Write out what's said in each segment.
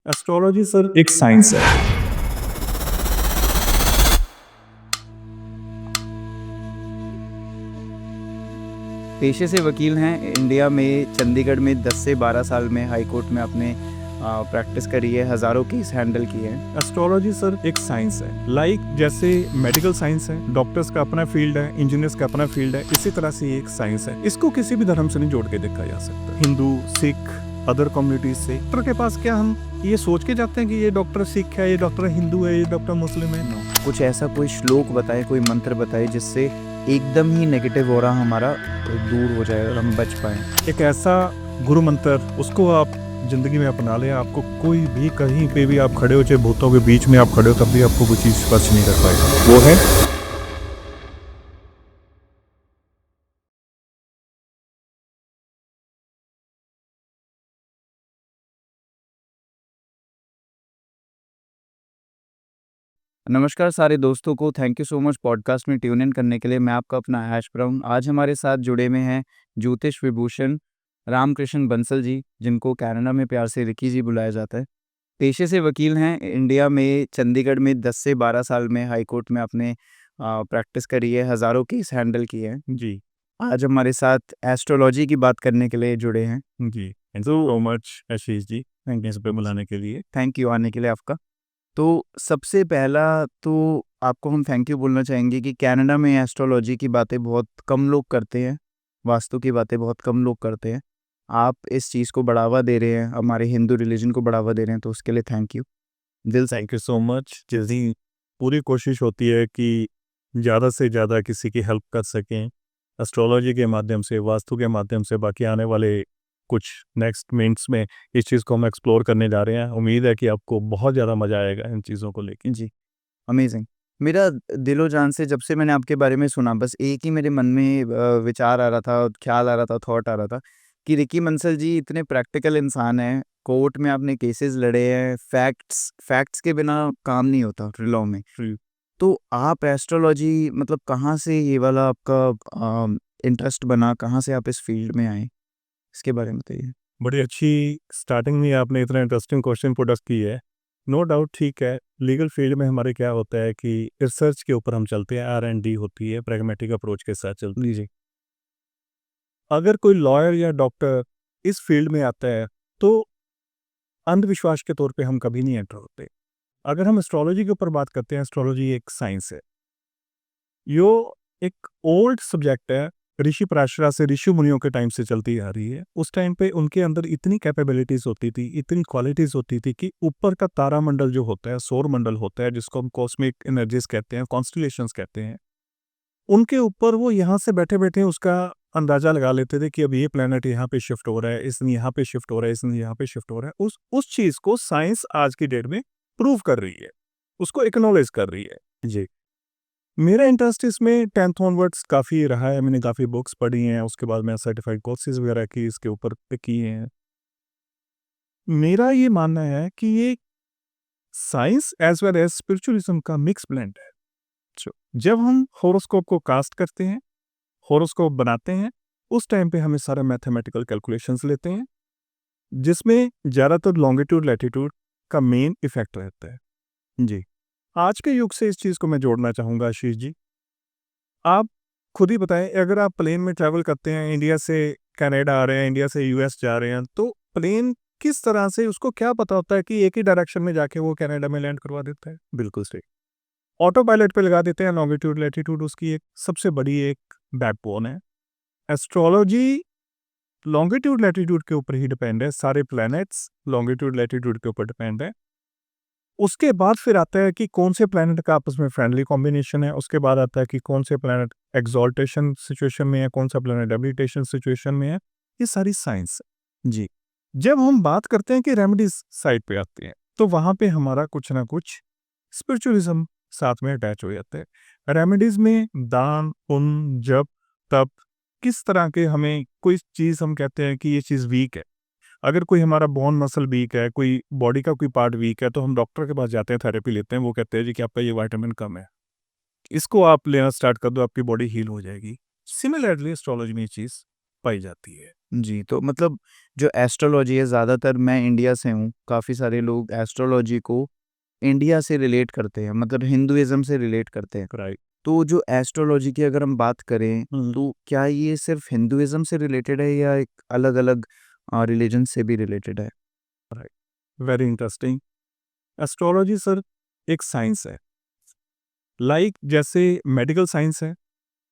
Astrology sir एक science है। पेशे से वकील हैं। इंडिया में चंडीगढ़ में 10 से 12 साल में हाई कोर्ट में आपने प्रैक्टिस करी है, हज़ारों केस हैंडल किए हैं। एस्ट्रोलॉजी सर एक साइंस है। जैसे मेडिकल साइंस है, डॉक्टर्स का अपना फील्ड है, इंजीनियर्स का अपना फील्ड है, इसी तरह से ये एक साइंस है। इसको किसी भी धर्म से नहीं जोड़ के देखा जा सकता। हिंदू, सिख, अदर कम्युनिटीज से डॉक्टर के पास क्या हम ये सोच के जाते हैं कि ये डॉक्टर सिख है, ये डॉक्टर हिंदू है, ये डॉक्टर मुस्लिम है। कुछ ऐसा कोई श्लोक बताए, कोई मंत्र बताए जिससे एकदम ही नेगेटिव हो रहा हमारा दूर हो जाए और हम बच पाए। एक ऐसा गुरु मंत्र, उसको आप जिंदगी में अपना लें, आपको कोई भी कहीं पे भी आप खड़े हो, चाहे भूतों के बीच में आप खड़े हो, तब भी आपको कोई चीज स्पर्श नहीं कर पाएगा। वो है नमस्कार सारे दोस्तों को, thank you so much podcast में ट्यून इन करने के लिए। मैं आपका अपना ऐश ब्राउन। आज हमारे साथ जुड़े में हैं ज्योतिष विभूषण रामकृष्ण बंसल जी, जिनको कनाडा में प्यार से रिकी जी बुलाया जाता है। पेशे से वकील हैं। इंडिया में चंडीगढ़ में 10 से 12 साल में हाई कोर्ट में आपने प्रैक्टिस करी है, हज़ारों केस हैंडल किए हैं। जी। आज हमारे साथ एस्ट्रोलॉजी की बात करने के लिए जुड़े हैं। जी, thank you so much Ashish ji, thank you इस पे बुलाने के लिए। थैंक यू आने के लिए आपका। तो सबसे पहला तो आपको हम थैंक यू बोलना चाहेंगे कि कनाडा में एस्ट्रोलॉजी की बातें बहुत कम लोग करते हैं, वास्तु की बातें बहुत कम लोग करते हैं। आप इस चीज़ को बढ़ावा दे रहे हैं, हमारे हिंदू रिलीजन को बढ़ावा दे रहे हैं, तो उसके लिए थैंक यू दिल से। Thank you so much. जल्दी पूरी कोशिश होती है कि ज़्यादा से ज़्यादा किसी की हेल्प कर सकें एस्ट्रोलॉजी के माध्यम से, वास्तु के माध्यम से। बाकी आने वाले कुछ नेक्स्ट मिनट्स में इस चीज़ को हम एक्सप्लोर करने जा रहे हैं। उम्मीद है कि आपको बहुत ज़्यादा मज़ा आएगा इन चीज़ों को लेके। जी, अमेज़िंग। मेरा दिलो-जान से जब से मैंने आपके बारे में सुना, बस एक ही मेरे मन में विचार आ रहा था, ख़्याल आ रहा था, थॉट आ रहा था कि रिकी बंसल जी इतने प्रैक्टिकल इंसान हैं, कोर्ट में आपने केसेज़ लड़े हैं, फैक्ट्स फैक्ट्स के बिना काम नहीं होता लॉ में। जी। तो आप एस्ट्रोलॉजी मतलब कहाँ से ये वाला आपका इंटरेस्ट बना, कहाँ से आप इस फ़ील्ड में आए? इसके बारे में बताइए। बड़ी अच्छी स्टार्टिंग में आपने इतना इंटरेस्टिंग क्वेश्चन पुट अप की है। नो डाउट, ठीक है। लीगल फील्ड में हमारे क्या होता है कि रिसर्च के ऊपर हम चलते हैं, R&D होती है, प्रैग्मेटिक अप्रोच के साथ चलते हैं। जी। अगर कोई लॉयर या डॉक्टर इस फील्ड में आता है, तो अंधविश्वास के तौर पे हम कभी नहीं एंटर होते। अगर हम एस्ट्रोलॉजी के ऊपर बात करते हैं, एस्ट्रोलॉजी एक साइंस है। यो एक ओल्ड सब्जेक्ट है। ऋषि पराशरा से, ऋषि मुनियों के टाइम से चलती आ रही है। उस टाइम पे उनके अंदर इतनी कैपेबिलिटीज होती थी, इतनी क्वालिटीज होती थी कि ऊपर का तारामंडल जो होता है, सौर मंडल होता है, जिसको हम कॉस्मिक एनर्जीज कहते हैं, कॉन्स्टलेशंस कहते हैं, उनके ऊपर वो यहाँ से बैठे-बैठे उसका अंदाज़ा लगा लेते थे कि अब ये प्लैनेट यहाँ पे शिफ्ट हो रहा है, इसने यहाँ पे शिफ्ट हो रहा है, इसने यहाँ पे शिफ्ट हो रहा है। उस चीज़ को साइंस आज की डेट में प्रूव कर रही है, उसको एक्नॉलेज कर रही है। जी। मेरा इंटरेस्ट इसमें 10th ऑनवर्ड्स काफ़ी रहा है। मैंने काफ़ी बुक्स पढ़ी हैं, उसके बाद मैं सर्टिफाइड कोर्सेज़ वगैरह की इसके ऊपर पे किए हैं। मेरा ये मानना है कि ये science as well as spiritualism का मिक्स ब्लेंड है। जो जब हम होरोस्कोप को कास्ट करते हैं, होरोस्कोप बनाते हैं, उस टाइम पे हमें सारा मैथमेटिकल कैलकुलेशंस लेते हैं, जिसमें ज़्यादातर लॉन्गिट्यूड लैटिट्यूड का मेन इफ़ेक्ट रहता है। जी। आज के युग से इस चीज़ को मैं जोड़ना चाहूँगा आशीष जी। आप खुद ही बताएँ, अगर आप प्लेन में ट्रैवल करते हैं, इंडिया से कनाडा आ रहे हैं, इंडिया से यूएस जा रहे हैं, तो प्लेन किस तरह से, उसको क्या पता होता है कि एक ही डायरेक्शन में जाके वो कनाडा में लैंड करवा देता है? बिल्कुल सही। ऑटो पायलट पे लगा देते हैं। लॉन्गिट्यूड लैटिट्यूड उसकी एक सबसे बड़ी एक बैकबोन है। एस्ट्रोलॉजी लॉन्गिट्यूड लैटिट्यूड के ऊपर ही डिपेंड है। सारे प्लैनेट्स लॉन्गिट्यूड लैटिट्यूड के ऊपर डिपेंड है। उसके बाद फिर आता है कि कौन से प्लैनेट का आपस में फ्रेंडली कॉम्बिनेशन है। उसके बाद आता है कि कौन से प्लैनेट एक्सॉल्टेशन सिचुएशन में है, कौन सा प्लैनेट डेबिलिटेशन सिचुएशन में है। ये सारी साइंस है। जी। जब हम बात करते हैं कि रेमेडीज साइड पे आते हैं, तो वहाँ पे हमारा कुछ ना कुछ स्पिरिचुअलिज्म साथ में अटैच हो जाता है। रेमेडीज में दान, पुण्य, जप, तप, किस तरह के हमें कोई चीज़ हम कहते हैं कि ये चीज़ वीक है। अगर कोई हमारा बोन मसल वीक है, कोई बॉडी का कोई पार्ट वीक है, तो हम डॉक्टर के पास जाते हैं, थेरेपी लेते हैं। वो कहते हैं जी कि आपका ये विटामिन कम है, इसको आप लेना स्टार्ट कर दो, आपकी बॉडी हील हो जाएगी। सिमिलरली एस्ट्रोलॉजी में ये चीज़ पाई जाती है। जी, तो मतलब जो एस्ट्रोलॉजी है, ज़्यादातर मैं इंडिया से हूँ, काफ़ी सारे लोग एस्ट्रोलॉजी को इंडिया से रिलेट करते हैं, मतलब हिंदुइज़्म से रिलेट करते हैं। राइट। तो जो एस्ट्रोलॉजी की अगर हम बात करें, तो क्या ये सिर्फ़ हिंदुइज़्म से रिलेटेड है या एक अलग-अलग रिलीजन से भी रिलेटेड है? Right, very interesting. Astrology sir एक साइंस है, लाइक जैसे मेडिकल साइंस है,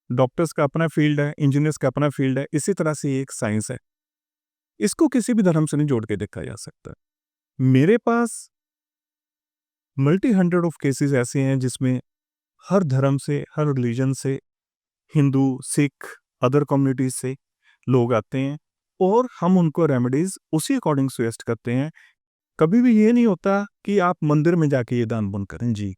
डॉक्टर्स का अपना फील्ड है, इंजीनियर्स का अपना फील्ड है, इसी तरह से ये एक साइंस है। इसको किसी भी धर्म से नहीं जोड़ के देखा जा सकता। मेरे पास मल्टी हंड्रेड ऑफ केसेस ऐसे हैं जिसमें हर धर्म से, हर रिलीजन से, हिंदू, सिख, अदर कम्युनिटीज से लोग आते हैं और हम उनको रेमेडीज उसी अकॉर्डिंग सजेस्ट करते हैं। कभी भी ये नहीं होता कि आप मंदिर में जाके ये दान पुण्य करें। जी,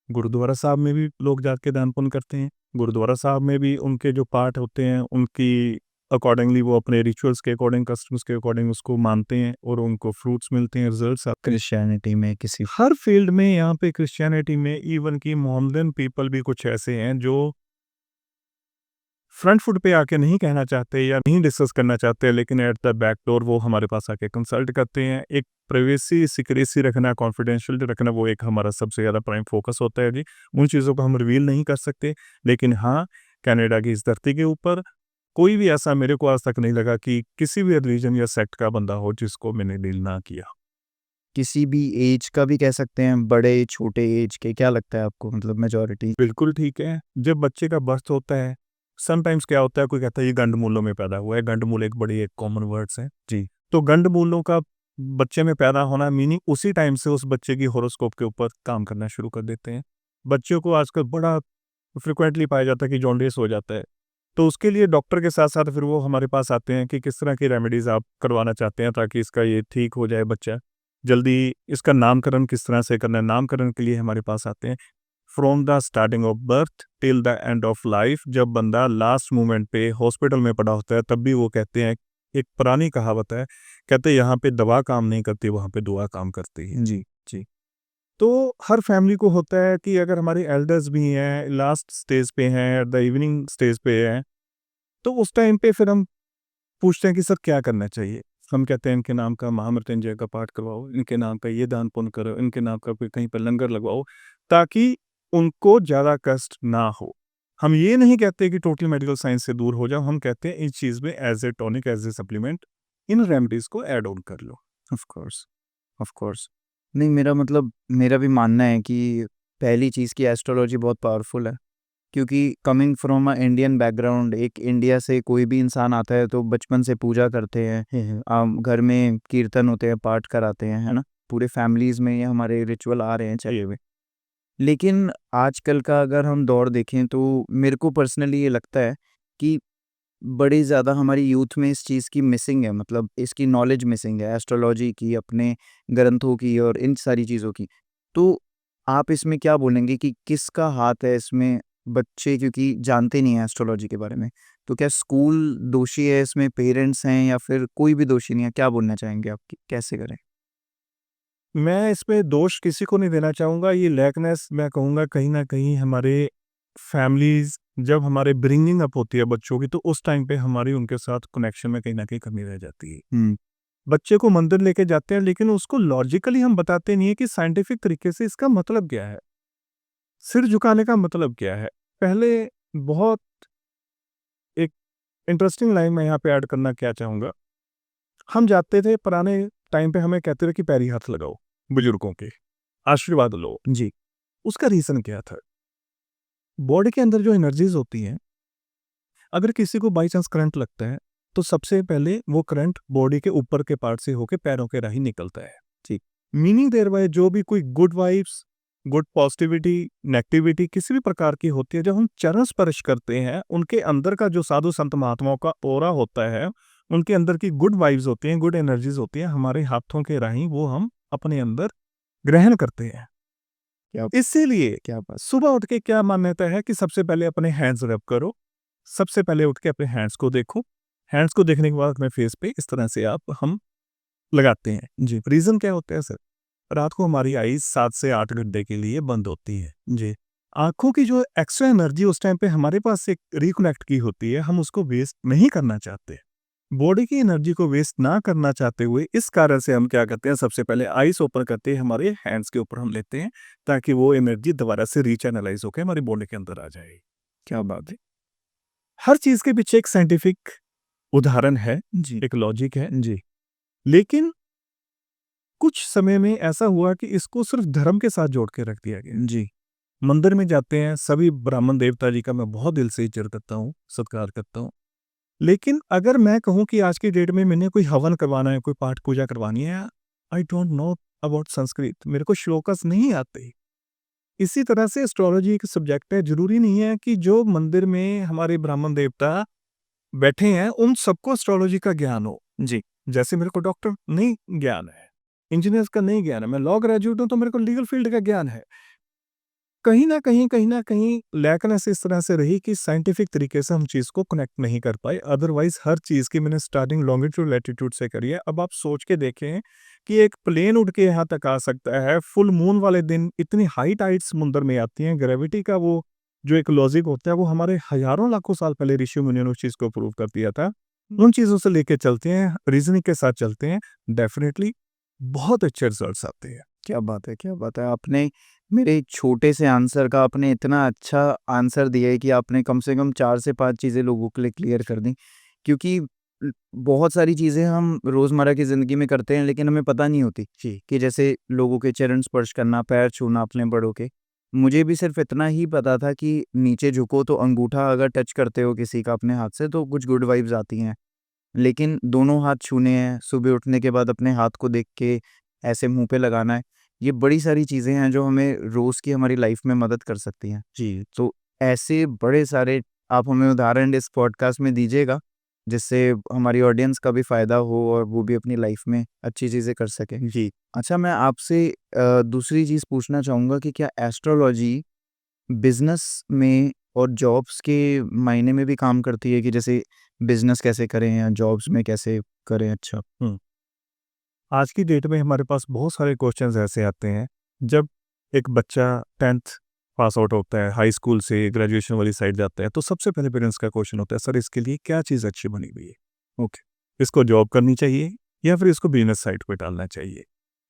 गुरुद्वारा साहब में भी लोग जाके दान पुण्य करते हैं। गुरुद्वारा साहब में भी उनके जो पाठ होते हैं, उनकी अकॉर्डिंगली वो अपने रिचुअल्स के अकॉर्डिंग, कस्टम्स के अकॉर्डिंग उसको मानते हैं और उनको फ्रूट्स मिलते हैं, रिजल्ट्स आते हैं। क्रिश्चियनिटी में किसी हर फील्ड में, यहाँ पे क्रिश्चियनिटी में, इवन की मोहम्मदन पीपल भी कुछ ऐसे हैं जो फ्रंट फुट पे आके नहीं कहना चाहते या नहीं डिस्कस करना चाहते, लेकिन एट द बैक डोर वो हमारे पास आके कंसल्ट करते हैं। एक प्राइवेसी, सिक्रेसी रखना, कॉन्फिडेंशियल रखना, वो एक हमारा सबसे ज़्यादा प्राइम फोकस होता है जी। उन चीज़ों को हम रिवील नहीं कर सकते, लेकिन हाँ, कनाडा की इस धरती के ऊपर कोई भी ऐसा मेरे को आज तक नहीं लगा कि किसी भी रिलीजन या सेक्ट का बंदा हो जिसको मैंने डील ना किया। किसी भी एज का भी कह सकते हैं, बड़े, छोटे एज के, क्या लगता है आपको मतलब मेजॉरिटी? बिल्कुल ठीक है। जब बच्चे का बर्थ होता है, समटाइम्स क्या होता है, कोई कहता है ये गंडमूलों में पैदा हुआ है। गंडमूल एक बड़ी एक कॉमन वर्ड्स है। जी। तो गंडमूलों का बच्चे में पैदा होना मीनिंग उसी टाइम से उस बच्चे की हॉरोस्कोप के ऊपर काम करना शुरू कर देते हैं। बच्चों को आजकल बड़ा फ्रीक्वेंटली पाया जाता है कि जॉन्डिस हो जाता है। तो उसके लिए डॉक्टर के साथ-साथ फिर वो हमारे पास आते हैं कि किस तरह की रेमेडीज़ आप करवाना चाहते हैं ताकि इसका ये ठीक हो जाए बच्चा। जल्दी इसका नामकरण किस तरह से करना है, नामकरण के लिए हमारे पास आते हैं। From the starting of birth till the end of life, जब बंदा लास्ट मोमेंट पे हॉस्पिटल में पड़ा होता है तब भी वो कहते हैं, एक पुरानी कहावत है, कहते हैं यहाँ पे दवा काम नहीं करती, वहाँ पे दुआ काम करती है। जी। जी। तो हर फैमिली को होता है कि अगर हमारे एल्डर्स भी हैं, लास्ट स्टेज पे हैं, द इवनिंग स्टेज पे हैं, तो उस टाइम पे फिर हम पूछते हैं कि सर क्या करना चाहिए? हम कहते हैं इनके नाम का महामृत्युंजय का पाठ करवाओ, इनके नाम का ये दान पुण्य करो, इनके नाम का कोई कहीं पर लंगर लगवाओ, ताकि उनको ज़्यादा कष्ट ना हो। हम ये नहीं कहते कि टोटल मेडिकल साइंस से दूर हो जाओ, हम कहते हैं इस चीज़ में as a tonic, as a supplement इन रेमेडीज़ को ऐड ऑन कर लो। Of course, of course. नहीं, मेरा मतलब मेरा भी मानना है कि पहली चीज़ की एस्ट्रोलॉजी बहुत पावरफुल है, क्योंकि coming from a Indian background, एक इंडिया से कोई भी इंसान आता है तो बचपन से पूजा करते हैं। घर में कीर्तन होते हैं, पाठ कराते हैं, है ना? पूरे फैमिलीज़ में ये हमारे रिचुअल आ रहे हैं चले हुए। लेकिन आजकल का अगर हम दौर देखें तो मेरे को पर्सनली ये लगता है कि बड़ी ज़्यादा हमारी यूथ में इस चीज़ की मिसिंग है, मतलब इसकी नॉलेज मिसिंग है, एस्ट्रोलॉजी की, अपने ग्रंथों की और इन सारी चीज़ों की। तो आप इसमें क्या बोलेंगे कि किसका हाथ है इसमें? बच्चे क्योंकि जानते नहीं हैं एस्ट्रोलॉजी के बारे में, तो क्या स्कूल दोषी है इसमें, पेरेंट्स हैं या फिर कोई भी दोषी नहीं है? क्या बोलना चाहेंगे आप कि कैसे करें? मैं इसमें दोष किसी को नहीं देना चाहूँगा, ये लैकनेस मैं कहूँगा कहीं न कहीं हमारे फैमिलीज़ जब हमारे ब्रिंगिंग अप होती है बच्चों की, तो उस टाइम पे हमारी उनके साथ कनेक्शन में कहीं न कहीं कमी रह जाती है। हुँ, बच्चे को मंदिर लेके जाते हैं, लेकिन उसको लॉजिकली हम बताते नहीं है कि साइंटिफिक तरीके से इसका मतलब क्या है? सिर झुकाने का मतलब क्या है? पहले बहुत एक इंटरेस्टिंग लाइन मैं यहाँ पे ऐड करना क्या चाहूँगा। हम जाते थे पुराने टाइम पे, हमें कहते थे कि पैरी हाथ लगाओ, बुजुर्गों के, आशीर्वाद लो। जी, उसका रीज़न क्या था? बॉडी के अंदर जो एनर्जीज़ होती हैं, अगर किसी को बाय चांस करंट लगता है, तो सबसे पहले वो करंट बॉडी के ऊपर के पार्ट से होके पैरों के राही निकलता है। ठीक। मीनिंग देयर बाय जो भी कोई good vibes, good positivity, negativity किसी भी प्रकार की होती है, जब हम चरण स्पर्श करते हैं, उनके अंदर का जो साधु संत महात्माओं का ऑरा होता है, उनके अंदर की गुड वाइब्स होती हैं, गुड एनर्जीज़ होती हैं, हमारे हाथों के राही वो हम अपने अंदर ग्रहण करते हैं। क्या इसीलिए क्या बात! सुबह उठ के क्या मान्यता है कि सबसे पहले अपने हैंड्स रब करो। सबसे पहले उठ के अपने हैंड्स को देखो। हैंड्स को देखने के बाद अपने फेस पे इस तरह से आप हम लगाते हैं। जी, रीज़न क्या होता है सर? रात को हमारी आईज़ 7 से 8 घंटे के लिए बंद होती है। जी, आँखों की जो एक्स्ट्रा एनर्जी उस टाइम पे हमारे पास एक रिकनेक्ट की होती है, हम उसको वेस्ट नहीं करना चाहते। बॉडी की एनर्जी को वेस्ट ना करना चाहते हुए इस कारण से हम क्या करते हैं, सबसे पहले आइज़ ओपन करते हैं, हमारे हैंड्स के ऊपर हम लेते हैं, ताकि वो एनर्जी दोबारा से रीचैनलाइज़ होके हमारी बॉडी के अंदर आ जाए। क्या बात है! हर चीज़ के पीछे एक साइंटिफिक उदाहरण है, जी, एक लॉजिक है। जी, लेकिन कुछ समय में ऐसा हुआ कि इसको सिर्फ़ धर्म के साथ जोड़ के रख दिया गया। जी, मंदिर में जाते हैं, सभी ब्राह्मण देवता जी का मैं बहुत दिल से इज़्ज़त करता हूँ, सत्कार करता हूँ। लेकिन अगर मैं कहूँ कि आज की डेट में मैंने कोई हवन करवाना है, कोई पाठ पूजा करवानी है, I don't know about Sanskrit, मेरे को श्लोकस नहीं आते। इसी तरह से एस्ट्रोलॉजी एक सब्जेक्ट है, ज़रूरी नहीं है कि जो मंदिर में हमारे ब्राह्मण देवता बैठे हैं, उन सबको एस्ट्रोलॉजी का ज्ञान हो। जी, जैसे मेरे को डॉक्टर नहीं ज्ञान है, इंजीनियर्स का नहीं ज्ञान है, मैं लॉ ग्रेजुएट हूँ तो मेरे को लीगल फील्ड का ज्ञान है। कहीं न कहीं लैकनेस इस तरह से रही कि साइंटिफिक तरीके से हम चीज़ को कनेक्ट नहीं कर पाए। अदरवाइज़ हर चीज़ की मैंने स्टार्टिंग लॉन्गिट्यूड लैटिट्यूड से करी है। अब आप सोच के देखें कि एक प्लेन उड़ के यहाँ तक आ सकता है, फुल मून वाले दिन इतनी हाई टाइड्स समुद्र में आती हैं, ग्रेविटी का वो जो एक लॉजिक होता है, वो हमारे हज़ारों लाखों साल पहले ऋषि-मुनियों ने उस चीज़ को प्रूव कर दिया था। उन चीज़ों से लेके चलते हैं, रीज़निंग के साथ चलते हैं, डेफ़िनिटली बहुत अच्छे रिज़ल्ट्स आते हैं। क्या बात है, क्या बात है! आपने मेरे छोटे से आंसर का आपने इतना अच्छा आंसर दिया है कि आपने कम से कम 4 से 5 चीज़ें लोगों के लिए क्लियर कर दी। क्योंकि बहुत सारी चीज़ें हम रोज़मर्रा की ज़िंदगी में करते हैं, लेकिन हमें पता नहीं होती जी। कि जैसे लोगों के चरण स्पर्श करना, पैर छूना अपने बड़ों के। मुझे भी सिर्फ़ इतना ही पता था कि नीचे झुको तो अंगूठा अगर टच करते हो किसी का अपने हाथ से तो कुछ गुड वाइब्स आती हैं। लेकिन दोनों हाथ छूने हैं, सुबह उठने के बाद अपने हाथ को देख के ऐसे मुँह पे लगाना है। ये बड़ी सारी चीज़ें हैं जो हमें रोज़ की हमारी लाइफ़ में मदद कर सकती हैं। जी। तो ऐसे बड़े सारे आप हमें उदाहरण इस पॉडकास्ट में दीजिएगा, जिससे हमारी ऑडियंस का भी फ़ायदा हो और वो भी अपनी लाइफ़ में अच्छी चीज़ें कर सकें। जी। अच्छा, मैं आपसे दूसरी चीज़ पूछना चाहूँगा कि क्या एस्ट्रोलॉजी बिज़नेस में और जॉब्स के मायने में भी काम करती है कि जैसे बिज़नेस कैसे करें या जॉब्स में कैसे करें? अच्छा। हुँ। आज की डेट में हमारे पास बहुत सारे क्वेश्चंस ऐसे आते हैं, जब एक बच्चा 10th पास आउट होता है, हाई स्कूल से ग्रेजुएशन वाली साइड जाता है, तो सबसे पहले पेरेंट्स का क्वेश्चन होता है, सर इसके लिए क्या चीज़ अच्छी बनी हुई है? ओके, इसको जॉब करनी चाहिए या फिर इसको बिज़नेस साइड पे डालना चाहिए?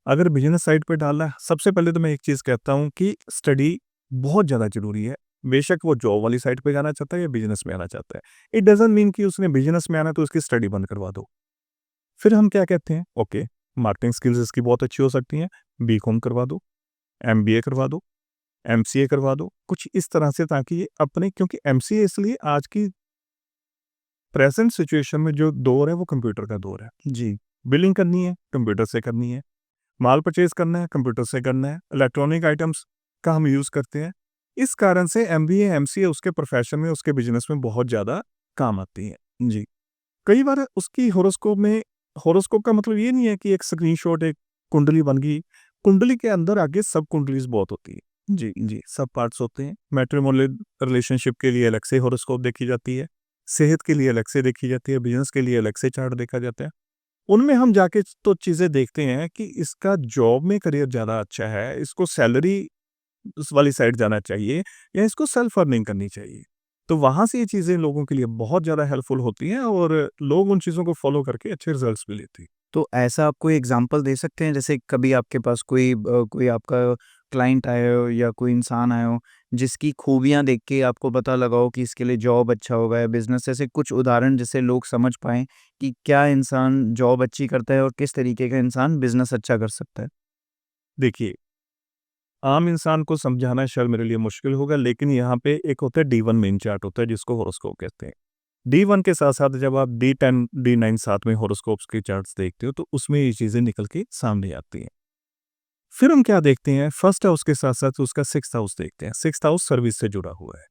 अगर बिज़नेस साइड पे डालना है, सबसे पहले तो मैं एक चीज़ कहता हूँ कि स्टडी बहुत ज़्यादा ज़रूरी है। बेशक वो जॉब वाली साइड पे जाना चाहता है या बिज़नेस में आना चाहता है। इट डज़न्ट मीन कि उसने बिज़नेस में आना है तो उसकी स्टडी बंद करवा दो। फिर हम क्या कहते हैं, ओके, मार्केटिंग स्किल्स इसकी बहुत अच्छी हो सकती हैं, बीकॉम करवा दो, एमबीए करवा दो, एमसीए करवा दो, कुछ इस तरह से, ताकि ये अपने, क्योंकि एमसीए इसलिए आज की प्रेज़ेंट सिचुएशन में जो दौर है वो कंप्यूटर का दौर है। जी, बिलिंग करनी है, कंप्यूटर से करनी है, माल परचेज़ करना है, कंप्यूटर से करना है, इलेक्ट्रॉनिक आइटम्स का हम यूज़ करते हैं। इस कारण से एमबीए, एमसीए उसके प्रोफ़ेशन में, उसके बिज़नेस में बहुत ज़्यादा काम आती हैं। जी। कई बार उसकी हॉरोस्कोप में, हॉरोस्कोप का मतलब ये नहीं है कि एक स्क्रीनशॉट, एक कुंडली बन गई। कुंडली के अंदर आगे सब कुंडलीज़ बहुत होती है। जी, जी, सब पार्ट्स होते हैं। मैट्रिमोनियल रिलेशनशिप के लिए अलग से हॉरोस्कोप देखी जाती है, सेहत के लिए अलग से देखी जाती है, बिज़नेस के लिए अलग से चार्ट देखा जाता है। उनमें हम जाके तो चीज़ें देखते हैं कि इसका जॉब में करियर ज़्यादा अच्छा है, इसको सैलरी उस वाली साइड जाना चाहिए या इसको सेल्फ अर्निंग करनी चाहिए। तो वहाँ से ये चीज़ें लोगों के लिए बहुत ज़्यादा हेल्पफुल होती हैं और लोग उन चीज़ों को फ़ॉलो करके अच्छे रिज़ल्ट्स भी लेते हैं। तो ऐसा आप कोई एग्ज़ाम्पल दे सकते हैं जैसे कभी आपके पास कोई आपका क्लाइंट आया हो या कोई इंसान आया हो, जिसकी खूबियाँ देख के आपको पता लगा हो कि इसके लिए जॉब अच्छा होगा या बिज़नेस, ऐसे कुछ उदाहरण जिससे लोग समझ पाएँ कि क्या इंसान जॉब अच्छी करता है और किस तरीके का इंसान बिज़नेस अच्छा कर सकता है? देखिए, आम इंसान को समझाना शायद मेरे लिए मुश्किल होगा, लेकिन यहाँ पे एक होता है डी1 मेन चार्ट होता है जिसको हॉरोस्कोप कहते हैं। डी1 के साथ-साथ जब आप डी10, डी9 साथ में हॉरोस्कोप्स के चार्ट्स देखते हो तो उसमें ये चीज़ें निकल के सामने आती हैं। फिर हम क्या देखते हैं, फर्स्ट हाउस के साथ-साथ उसका सिक्स्थ हाउस देखते हैं। सिक्स्थ हाउस सर्विस से जुड़ा हुआ है।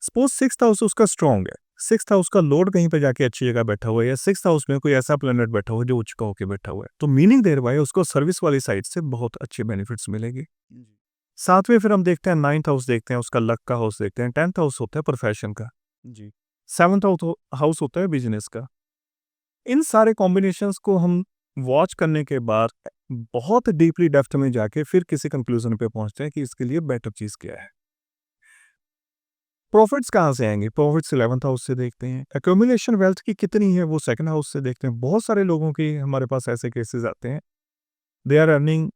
सपोज़ सिक्स्थ हाउस उसका स्ट्रॉन्ग है, सिक्स्थ हाउस का लॉर्ड कहीं पे जाके अच्छी जगह बैठा हुआ है या सिक्स्थ हाउस में कोई ऐसा प्लैनेट बैठा हुआ है जो उच्च का होके बैठा हुआ है, तो मीनिंग देयर बाय उसको सर्विस वाली साइड से बहुत अच्छे बेनिफिट्स मिलेंगे। जी। सातवें फिर हम देखते हैं, नाइन्थ हाउस देखते हैं, उसका लक का हाउस देखते हैं, 10th हाउस होता है प्रोफेशन का, जी। 7th हाउस होता है बिज़नेस का। इन सारे कॉम्बिनेशंस को हम वॉच करने के बाद बहुत डीपली डेप्थ में जाके फिर किसी कंक्लूजन पे पहुंचते हैं कि इसके लिए बेटर चीज़ क्या है। प्रॉफिट्स कहाँ से आएंगे? प्रॉफिट्स 11th हाउस से देखते हैं। एक्यूमुलेशन वेल्थ की कितनी है वो 2nd हाउस से देखते हैं। बहुत सारे लोगों के हमारे पास ऐसे केसेस आते हैं, they are earning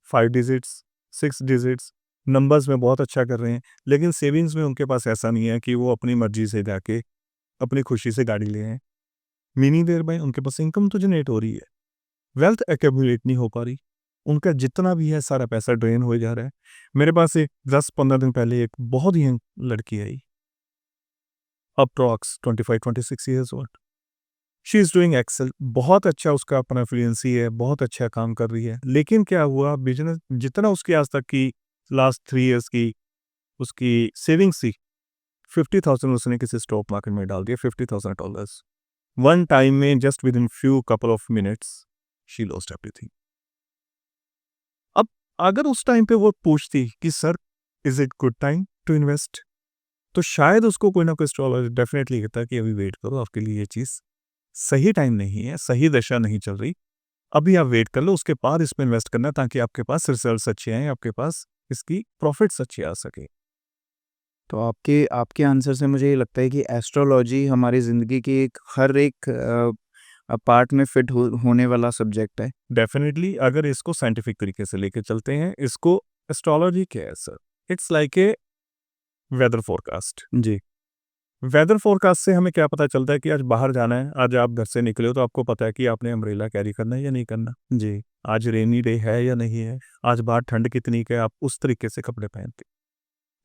5 digits, 6 digits, numbers में बहुत अच्छा कर रहे हैं, लेकिन सेविंग्स में उनके पास ऐसा नहीं है कि वो अपनी मर्जी से जाके अपनी खुशी से गाड़ी ले आएं। मीनिंग देयर बाय उनके पास इनकम तो जनरेट हो रही है, वेल्थ एक्यूमुलेट नहीं हो पा रही। उनका जितना भी है सारा पैसा ड्रेन हो जा रहा है। मेरे पास एक 10-15 दिन पहले एक बहुत ही यंग लड़की आई, approx 25-26 years old. She is doing excel, बहुत अच्छा उसका अपना फ्लुएंसी है, बहुत अच्छा काम कर रही है। लेकिन क्या हुआ, बिज़नेस जितना उसकी आज तक की लास्ट 3 इयर्स की उसकी सेविंग्स थी, 50,000 उसने किसी स्टॉक मार्केट में डाल दिया, $50,000। वन टाइम में just within few couple of minutes she lost everything. अब अगर उस टाइम पे वो पूछती कि sir is it good time to invest, तो शायद उसको कोई ना कोई एस्ट्रोलॉजर डेफिनेटली कहता कि अभी वेट करो, आपके लिए ये चीज़ सही टाइम नहीं है, सही दशा नहीं चल रही, अभी आप वेट कर लो, उसके बाद इसमें इन्वेस्ट करना ताकि आपके पास रिजल्ट्स अच्छे आएँ, आपके पास इसकी प्रॉफिट्स अच्छे आ सके। तो आपके आपके आंसर से मुझे ये लगता है कि एस्ट्रोलॉजी हमारी ज़िंदगी की एक हर एक पार्ट में फिट होने वाला सब्जेक्ट है। डेफिनेटली अगर इसको साइंटिफिक तरीके से लेके चलते हैं, इसको एस्ट्रोलॉजी क्या है sir? It's like a weather forecast. जी, वेदर फोरकास्ट से हमें क्या पता चलता है कि आज बाहर जाना है, आज आप घर से निकले हो तो आपको पता है कि आपने अम्ब्रेला कैरी करना है या नहीं करना। जी, आज रेनी डे है या नहीं है, आज बाहर ठंड कितनी है, आप उस तरीके से कपड़े पहनते।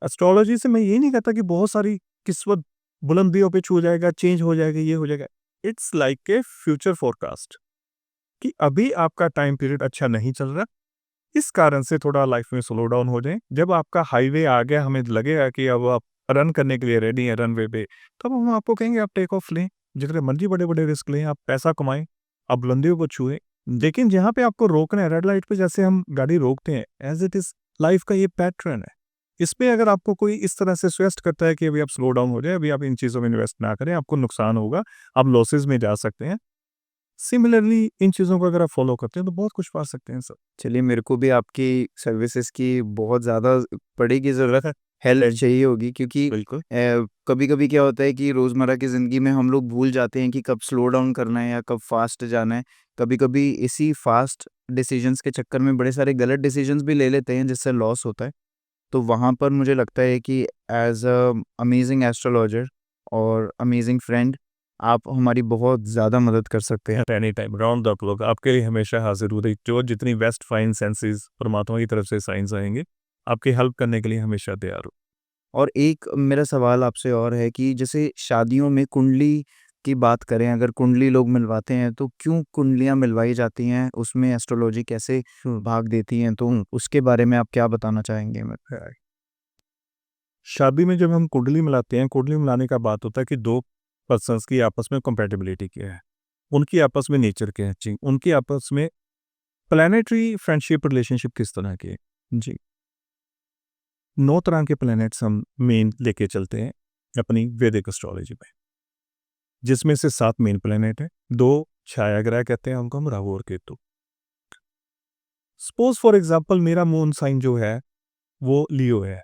एस्ट्रोलॉजी से मैं ये नहीं कहता कि बहुत सारी किस्मत बुलंदियों पे छू जाएगा, चेंज हो जाएगा, ये हो जाएगा। It's like A future forecast कि अभी आपका टाइम पीरियड अच्छा नहीं चल रहा, इस कारण से थोड़ा लाइफ में स्लो डाउन हो जाए। जब आपका हाईवे आ गया, हमें लगेगा कि अब आप रन करने के लिए रेडी हैं रनवे पे, तब हम आपको कहेंगे आप टेक ऑफ लें, जितने मर्जी बड़े-बड़े रिस्क लें, आप पैसा कमाएँ, आप बुलंदियों को छुएँ। लेकिन जहाँ पे आपको रोकना है, रेड लाइट पे जैसे हम गाड़ी रोकते हैं, एज़ इट इज़ लाइफ का ये पैटर्न है। इसमें अगर आपको कोई इस तरह से सजेस्ट करता है कि अभी आप स्लो डाउन हो जाएँ, अभी आप इन चीज़ों में इन्वेस्ट ना करें, आपको नुकसान होगा, आप लॉसेस में जा सकते हैं। सिमिलरली इन चीज़ों को अगर आप फॉलो करते हैं, तो बहुत कुछ पा सकते हैं सर। चलिए मेरे को भी आपकी सर्विसेज़ की बहुत ज़्यादा पड़ेगी ज़रूरत, हेल्प थैंक चाहिए होगी क्योंकि बिल्कुल। कभी-कभी क्या होता है कि रोज़मर्रा की ज़िंदगी में हम लोग भूल जाते हैं कि कब स्लो डाउन करना है या कब फ़ास्ट जाना है। कभी-कभी इसी फ़ास्ट डिसीज़न्स के चक्कर में बड़े सारे गलत डिसीज़न्स भी ले लेते हैं जिससे लॉस होता है। तो वहाँ पर मुझे लगता है कि एज़ अ अमेज़िंग एस्ट्रोलॉजर और अमेज़िंग फ्रेंड आप हमारी बहुत ज़्यादा मदद कर सकते हैं। At any time round the clock आपके लिए हमेशा हाजिर हूँ। जो जितनी बेस्ट फाइन सेंसेस परमात्मा की तरफ से साइंस आएंगे, आपकी हेल्प करने के लिए हमेशा तैयार हूँ। और एक मेरा सवाल आपसे और है कि जैसे शादियों में कुंडली की बात करें, अगर कुंडली लोग मिलवाते हैं तो क्यों कुंडलियाँ मिलवाई जाती हैं? उसमें एस्ट्रोलॉजी कैसे भाग देती हैं? तो उसके बारे में आप क्या बताना चाहेंगे मेरे? शादी में जब हम कुंडली मिलाते हैं, कुंडली मिलाने का बात होता है कि दो पर्सन्स की आपस में कंपैटिबिलिटी क्या है, उनकी आपस में नेचर क्या है, जी उनकी आपस में प्लानिटरी फ्रेंडशिप रिलेशनशिप किस तरह की है। जी 9 तरह के प्लैनेट्स हम मेन लेके चलते हैं अपनी वैदिक एस्ट्रोलॉजी में, जिसमें से 7 मेन प्लैनेट है, 2 छाया ग्रह कहते हैं उनको हम, राहु और केतु। सपोज फॉर एग्जांपल मेरा मून साइन जो है वो लियो है,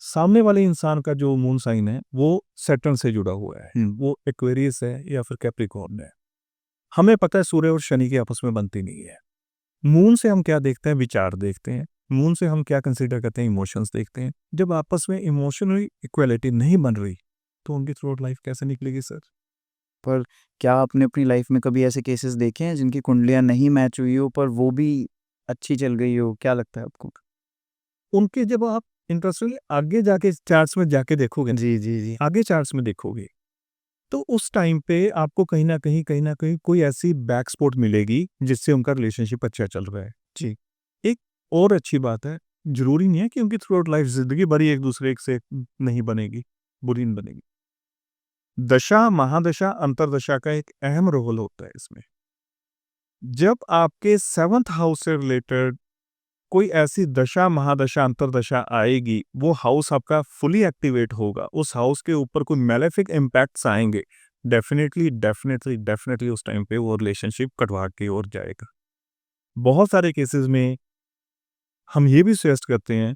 सामने वाले इंसान का जो मून साइन है वो सैटर्न से जुड़ा हुआ है, वो एक्वेरियस है या फिर कैप्रिकॉर्न है। हमें पता है सूर्य और शनि की आपस में बनती नहीं है। मून से हम क्या देखते हैं, विचार देखते हैं। मून से हम क्या कंसीडर करते हैं, इमोशंस देखते हैं। जब आपस में इमोशनल इक्वालिटी नहीं बन रही तो उनकी थ्रू लाइफ कैसे निकलेगी सर? पर क्या आपने अपनी लाइफ़ में कभी ऐसे केसेस देखे हैं जिनकी कुंडलियाँ नहीं मैच हुई हो पर वो भी अच्छी चल गई हो? क्या लगता है आपको? उनके जब आप इंटरेस्टिंगली आगे जाके चार्ट्स में जाके देखोगे, जी, जी, जी। आगे चार्ट्स में देखोगे, तो उस टाइम पे आपको कहीं न कहीं कोई ऐसी बैक स्पॉट मिलेगी जिससे उनका रिलेशनशिप अच्छा चल रहा है। जी। एक और अच्छी बात है, ज़रूरी नहीं है कि उनकी थ्रू आउट लाइफ ज़िंदगी भर ही एक-दूसरे से नहीं बनेगी, बुरी नहीं बनेगी। दशा, महादशा, अंतर्दशा का एक अहम रोल होता है इसमें। जब आपके 7th हाउस से रिलेटेड कोई ऐसी दशा, महादशा, अंतर्दशा आएगी, वो हाउस आपका फुली एक्टिवेट होगा, उस हाउस के ऊपर कोई मैलेफिक इम्पैक्ट्स आएँगे, डेफ़िनेटली उस टाइम पे वो रिलेशनशिप कटवाट की ओर जाएगा। बहुत सारे केसेज़ में हम ये भी सजेस्ट करते हैं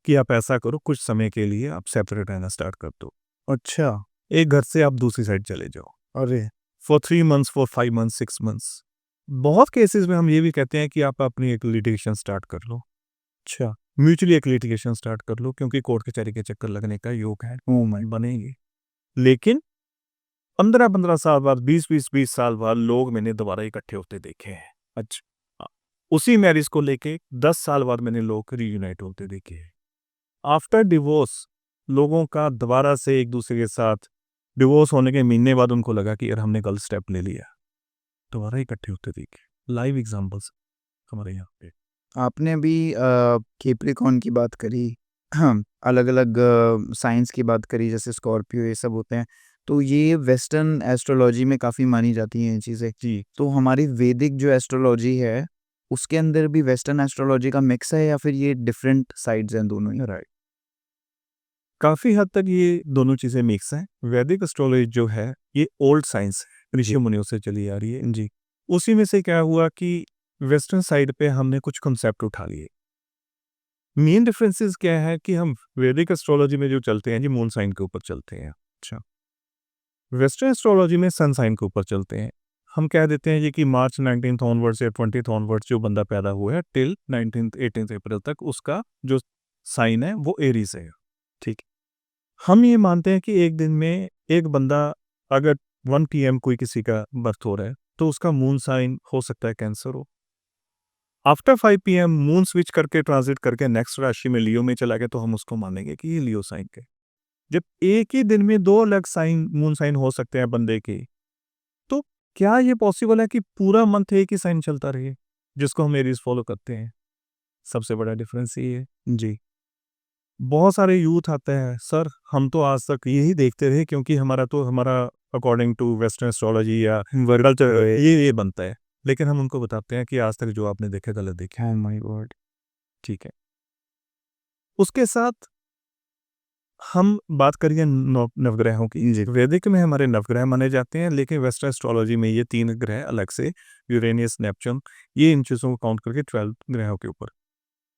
कि आप ऐसा करो, कुछ समय के लिए आप सेपरेट रहना स्टार्ट कर दो। अच्छा, एक घर से आप दूसरी साइड चले जाओ अरे! For 3 months, for 5 months, 6 months. बहुत केसेस में हम ये भी कहते हैं कि आप अपनी एक लिटिगेशन स्टार्ट कर लो, अच्छा, म्यूचुअली एक लिटिगेशन स्टार्ट कर लो, क्योंकि कोर्ट कचहरी के चक्कर लगने का योग है, ओह माय बनेगी। लेकिन 15-15 साल बाद, 20 साल बाद लोग मैंने दोबारा इकट्ठे होते देखे हैं। अच्छा, उसी मैरिज को लेके 10 साल बाद मैंने लोग रीयूनाइट होते देखे हैं। आफ्टर डिवोर्स लोगों का दोबारा से एक दूसरे के साथ डिवोर्स होने के महीने बाद उनको लगा कि यार हमने गलत स्टेप ले लिया, दोबारा इकट्ठे होते देखे। लाइव एग्जांपल्स हमारे यहाँ पे। आपने अभी कैप्रिकॉर्न की बात करी, अलग-अलग साइंस की बात करी, जैसे स्कॉर्पियो ये सब होते हैं, तो ये वेस्टर्न एस्ट्रोलॉजी में काफ़ी मानी जाती हैं ये चीज़ें। जी, तो हमारी वैदिक जो एस्ट्रोलॉजी है, उसके अंदर भी वेस्टर्न एस्ट्रोलॉजी का मिक्स है या फिर ये डिफरेंट साइड्स हैं दोनों ही? राइट। काफ़ी हद तक ये दोनों चीज़ें मिक्स हैं। वैदिक एस्ट्रोलॉजी जो है, ये ओल्ड साइंस है, ऋषि मुनियों से चली आ रही है। जी, उसी में से क्या हुआ कि वेस्टर्न साइड पे हमने कुछ कॉन्सेप्ट उठा लिए। मेन डिफरेंसेस क्या है कि हम वैदिक एस्ट्रोलॉजी में जो चलते हैं जी, मून साइन के ऊपर चलते हैं। अच्छा, वेस्टर्न एस्ट्रोलॉजी में सन साइन के ऊपर चलते हैं। हम कह देते हैं जी कि मार्च 19th ऑनवर्ड्स या 20th ऑनवर्ड्स जो बंदा पैदा हुआ है टिल 19th 18th अप्रैल तक उसका जो साइन है वो एरीज है। ठीक है। हम ये मानते हैं कि एक दिन में एक बंदा अगर 1 PM कोई किसी का बर्थ हो रहा है तो उसका मून साइन हो सकता है कैंसर हो। आफ्टर 5 PM मून स्विच करके ट्रांजिट करके नेक्स्ट राशि में लियो में चला गया तो हम उसको मानेंगे कि ये लियो साइन के। जब एक ही दिन में 2 अलग साइन मून साइन हो सकते हैं बंदे के, तो क्या ये पॉसिबल है कि पूरा मंथ एक ही साइन चलता रहे, जिसको हम एरीज फॉलो करते हैं? सबसे बड़ा डिफरेंस ये है। जी, बहुत सारे यूथ आते हैं, सर हम तो आज तक यही देखते रहे क्योंकि हमारा अकॉर्डिंग टू वेस्टर्न एस्ट्रोलॉजी या कल्चर ये बनता है। लेकिन हम उनको बताते हैं कि आज तक जो आपने देखा गलत देखा। Oh my God! ठीक है। उसके साथ हम बात करिए नवग्रहों की। जी, वैदिक में हमारे नवग्रह माने जाते हैं, लेकिन वेस्टर्न एस्ट्रोलॉजी में ये 3 ग्रह अलग से, यूरेनियस, नेपच्यून, ये इन चीज़ों को काउंट करके 12 ग्रहों के ऊपर।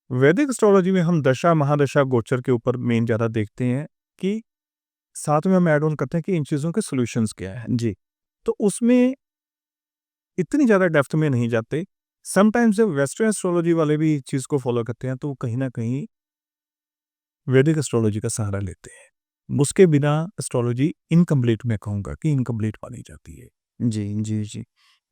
वैदिक एस्ट्रोलॉजी में हम दशा, महादशा, गोचर के ऊपर मेन ज़्यादा देखते हैं कि साथ में हम ऐड ऑन करते हैं कि इन चीज़ों के सॉल्यूशंस क्या है। जी, तो उसमें इतनी ज़्यादा डेप्थ में नहीं जाते। समटाइम्स जब वेस्टर्न एस्ट्रोलॉजी वाले भी इस चीज़ को फॉलो करते हैं, तो वो कहीं न कहीं वैदिक एस्ट्रोलॉजी का सहारा लेते हैं। उसके बिना एस्ट्रोलॉजी इनकम्प्लीट मैं कहूँगा कि इनकम्प्लीट मानी जाती है। जी, जी, जी।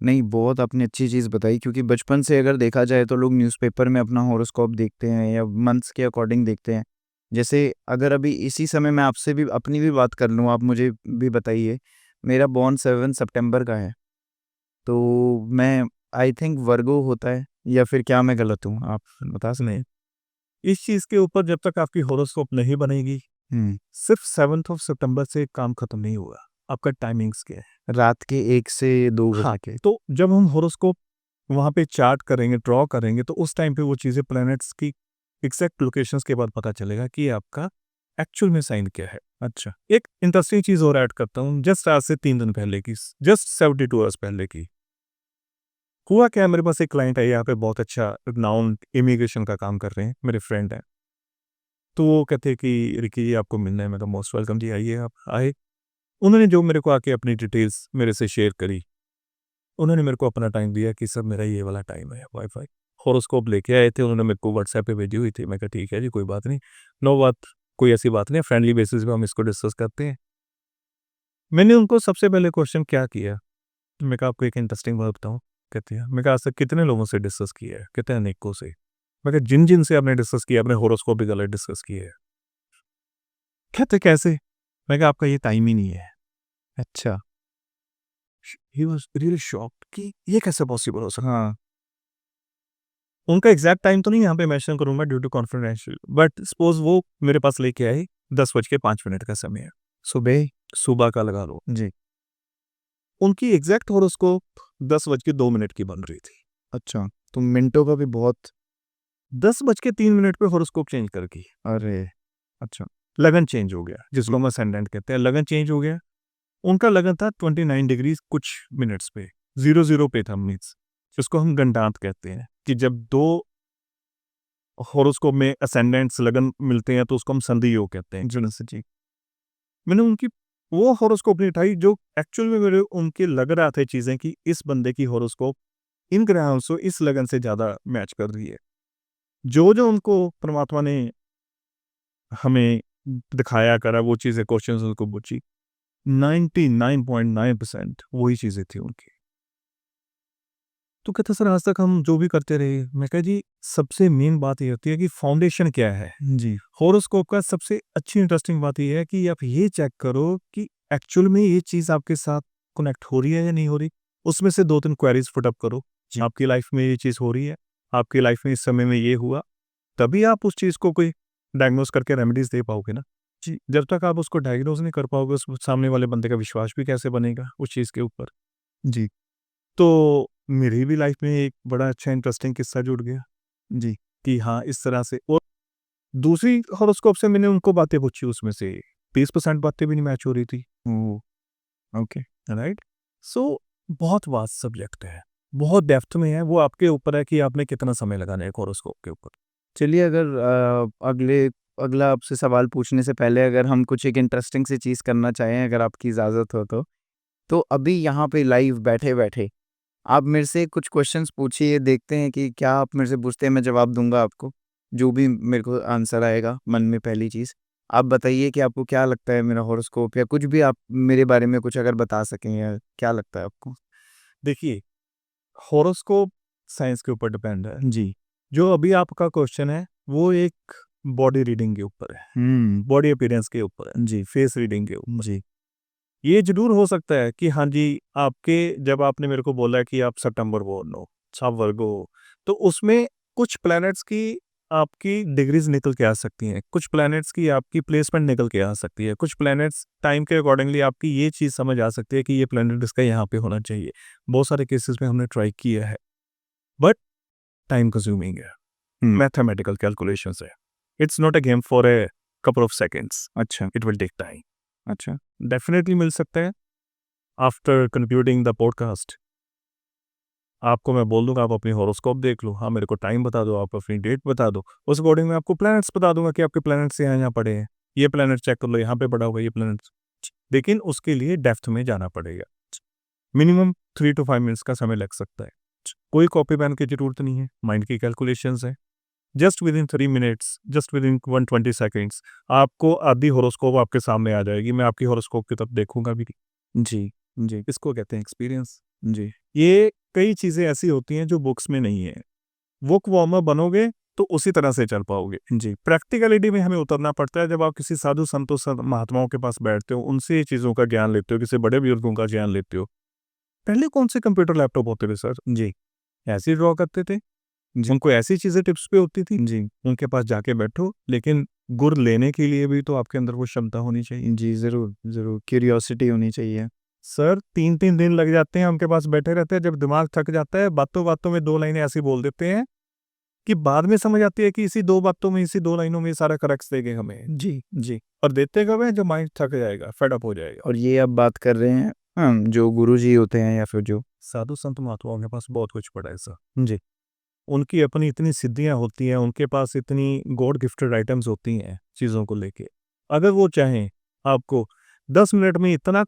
नहीं, बहुत आपने अच्छी चीज़ बताई, क्योंकि बचपन से अगर देखा जाए तो लोग न्यूज़पेपर में अपना हॉरोस्कोप देखते हैं या मंथ्स के अकॉर्डिंग देखते हैं। जैसे अगर अभी इसी समय मैं आपसे भी अपनी भी बात कर लूँ, आप मुझे भी बताइए। मेरा बॉर्न 7 सितंबर का है, तो मैं आई थिंक वर्गो होता है, या फिर क्या मैं गलत हूँ? आप बता सकते नहीं, इस चीज़ के ऊपर जब तक आपकी हॉरोस्कोप नहीं बनेगी, हुँ, सिर्फ 7th ऑफ सितंबर से काम खत्म नहीं हुआ। आपका टाइमिंग्स क्या है? रात के 1 से 2 हाँ, बजे के। तो जब हम हॉरोस्कोप वहाँ पे चार्ट करेंगे, ड्रॉ करेंगे, तो उस टाइम पे वो चीज़ें प्लैनेट्स की एग्ज़ैक्ट लोकेशंस के बाद पता चलेगा कि आपका एक्चुअल में साइन क्या है। अच्छा, एक इंटरेस्टिंग चीज़ और ऐड करता हूँ, जस्ट आज से 3 दिन पहले की, जस्ट 72 आवर्स पहले की। हुआ क्या है, मेरे पास एक क्लाइंट है यहाँ पे, बहुत अच्छा रिनाउंड इमिग्रेशन का काम कर रहे हैं, मेरे फ्रेंड हैं। तो वो कहते हैं कि रिकी जी आपको मिलना है। मैं कहा मोस्ट वेलकम जी, आइए आप। आए। उन्होंने जो मेरे को आके अपनी डिटेल्स मेरे से शेयर करी, उन्होंने मेरे को अपना टाइम दिया कि सर मेरा ये वाला टाइम है, वाई-फाई। हॉरोस्कोप लेके आए थे, उन्होंने मेरे को व्हाट्सएप पे भेजी हुई थी। मैं कहा ठीक है जी, कोई बात नहीं। नो बात, कोई ऐसी बात नहीं, फ्रेंडली बेसिस पे हम इसको डिस्कस करते हैं। मैंने उनको सबसे पहले क्वेश्चन क्या किया, मैं कहा आपको एक इंटरेस्टिंग बात बताऊँ? कहते हैं। मैं कहा आज तक कितने लोगों से डिस्कस किया है? कहते हैं अनेकों से। मैं कहा जिन-जिन से आपने डिस्कस किया, आपने हॉरोस्कोप भी गलत डिस्कस किए है। कहते कैसे? मैं कहा आपका ये टाइम ही नहीं है। अच्छा, ही वाज़ रियली शॉक्ड कि ये कैसे पॉसिबल हो सकता है? हाँ, उनका एग्ज़ैक्ट टाइम तो नहीं यहाँ पे मेंशन करूँगा due to confidential, but suppose वो मेरे पास लेके आए 10:05 का समय है, सुबह? सुबह का लगा लो। जी, उनकी एग्ज़ैक्ट हॉरोस्कोप 10:02 की बन रही थी। अच्छा, तो मिनटों का भी बहुत। 10:03 पे हॉरोस्कोप चेंज कर दी। अरे! अच्छा, लगन चेंज हो गया, जिसको हम असेंडेंट कहते हैं, लगन चेंज हो गया। उनका लगन था 29 डिग्रीज़ कुछ मिनट्स पे, 00 पे था मीन्स, जिसको हम गंडांत कहते हैं, कि जब 2 हॉरोस्कोप में असेंडेंट्स लगन मिलते हैं तो उसको हम संधि योग कहते हैं। जी, मैंने उनकी वो हॉरोस्कोप नहीं उठाई जो एक्चुअल में मेरे उनके लग रहा था चीज़ें कि इस बंदे की हॉरोस्कोप इन ग्रहों से इस लगन से ज़्यादा मैच कर रही है। जो उनको परमात्मा ने हमें दिखाया करा वो चीज़ें क्वेश्चंस उनको पूछी 99.9% वही चीज़ें थी उनकी। तो कहते सर आज तक हम जो भी करते रहे, मैं कहा जी सबसे मेन बात ये होती है कि फाउंडेशन क्या है। जी, हॉरोस्कोप का सबसे अच्छी इंटरेस्टिंग बात ये है कि आप ये चेक करो कि एक्चुअल में ये चीज़ आपके साथ कनेक्ट हो रही है या नहीं हो रही। उसमें से 2-3 क्वेरीज पुटअप करो, आपकी लाइफ में ये चीज़ हो रही है, आपकी लाइफ में इस समय में ये हुआ, तभी आप उस चीज़ को कोई डायग्नोस करके रेमेडीज दे पाओगे ना। जी, जब तक आप उसको डायग्नोस नहीं कर पाओगे उस सामने वाले बंदे का विश्वास भी कैसे बनेगा उस चीज़ के ऊपर। जी, तो मेरी भी लाइफ में एक बड़ा अच्छा इंटरेस्टिंग किस्सा जुड़ गया। जी, कि हाँ, इस तरह से और दूसरी हॉरोस्कोप से मैंने उनको बातें पूछी उसमें से 20% बातें भी नहीं मैच हो रही थी। ओह! Okay, right? सो बहुत वास्ट सब्जेक्ट है, बहुत डेप्थ में है, वो आपके ऊपर है कि आपने कितना समय लगाना है एक हॉरोस्कोप के ऊपर। चलिए अगर अगला आपसे सवाल पूछने से पहले अगर हम कुछ एक इंटरेस्टिंग सी चीज़ करना चाहें अगर आपकी इजाज़त हो तो अभी यहाँ पे लाइव बैठे-बैठे आप मेरे से कुछ क्वेश्चंस पूछिए, देखते हैं कि क्या आप मेरे से पूछते हैं, मैं जवाब दूँगा आपको, जो भी मेरे को आंसर आएगा मन में पहली चीज़। आप बताइए कि आपको क्या लगता है मेरा हॉरोस्कोप या कुछ भी आप मेरे बारे में कुछ अगर बता सकें या क्या लगता है आपको? देखिए, हॉरोस्कोप साइंस के ऊपर डिपेंड है। जी, जो अभी आपका क्वेश्चन है, वो एक बॉडी रीडिंग के ऊपर है, बॉडी अपीयरेंस के ऊपर है। जी, फेस रीडिंग के ऊपर। जी, ये ज़रूर हो सकता है कि हाँ जी, आपके जब आपने मेरे को बोला कि आप सितंबर बोर्न हो, आप वर्गो हो, तो उसमें कुछ प्लैनेट्स की आपकी डिग्रीज़ निकल के आ सकती हैं, कुछ प्लैनेट्स की आपकी प्लेसमेंट निकल के आ सकती है, कुछ प्लैनेट्स टाइम के अकॉर्डिंगली आपकी ये चीज़ समझ आ सकती है कि ये प्लैनेट इसका यहाँ पे होना चाहिए। बहुत सारे केसेस में हमने ट्राई किया है, बट टाइम कंज्यूमिंग है, मैथमेटिकल कैलकुलेशंस है। It's not a game for a couple of seconds, अच्छा, इट विल टेक टाइम। अच्छा। डेफिनिटली मिल सकता है। आफ्टर कंक्लूडिंग द पॉडकास्ट आपको मैं बोल दूंगा आप अपनी हॉरोस्कोप देख लो, हाँ मेरे को टाइम बता दो, आप अपनी डेट बता दो, उस अकॉर्डिंग मैं आपको प्लैनेट्स बता दूंगा कि आपके प्लैनेट्स यहाँ पड़े हैं, ये प्लैनेट चेक कर लो यहाँ पे पड़ा होगा ये प्लैनेट्स। लेकिन उसके लिए डेप्थ में जाना पड़ेगा, मिनिमम 3 to 5 मिनट्स का समय लग सकता है। कोई कॉपी पेन की जरूरत नहीं है, माइंड की कैलकुलेशंस है। Just with in 3 minutes, just with in 120 seconds आपको आधी हॉरोस्कोप आपके सामने आ जाएगी। मैं आपकी हॉरोस्कोप की तरफ देखूंगा भी। जी, जी, इसको कहते हैं एक्सपीरियंस। जी, ये कई चीज़ें ऐसी होती हैं जो बुक्स में नहीं है। बुक वार्मर बनोगे तो उसी तरह से चल पाओगे। जी, प्रैक्टिकलिटी में हमें उतरना पड़ता है जब आप किसी साधु संतों महात्माओं के पास बैठते हो, उनसे ये चीज़ों का ज्ञान लेते हो, किसी बड़े बुजुर्गों का ज्ञान लेते हो। पहले कौन से कंप्यूटर लैपटॉप होते थे सर? जी, ऐसे ही ड्रॉ करते थे। उनको ऐसी चीज़ें टिप्स पे होती थी। जी, उनके पास जाके बैठो, लेकिन गुर लेने के लिए भी तो आपके अंदर वो क्षमता होनी चाहिए। जी, ज़रूर, ज़रूर, क्यूरियोसिटी होनी चाहिए। सर 3-3 दिन लग जाते हैं, उनके पास बैठे रहते हैं, जब दिमाग थक जाता है, बातों-बातों में 2 लाइनें ऐसी बोल देते हैं कि बाद में समझ आती है कि इसी 2 बातों में, इसी 2 लाइनों में सारा क्रक्स दे गए हमें। जी, जी। और देते कब हैं? जब माइंड थक जाएगा, फेड अप हो जाएगा। और ये आप बात कर रहे हैं जो गुरुजी होते हैं या फिर जो साधु संत महात्माओं के पास बहुत कुछ पड़ा है सर। जी। उनकी अपनी इतनी सिद्धियाँ होती हैं, उनके पास इतनी गॉड गिफ्टेड आइटम्स होती हैं चीज़ों को लेके। अगर वो चाहें आपको 10 मिनट में इतना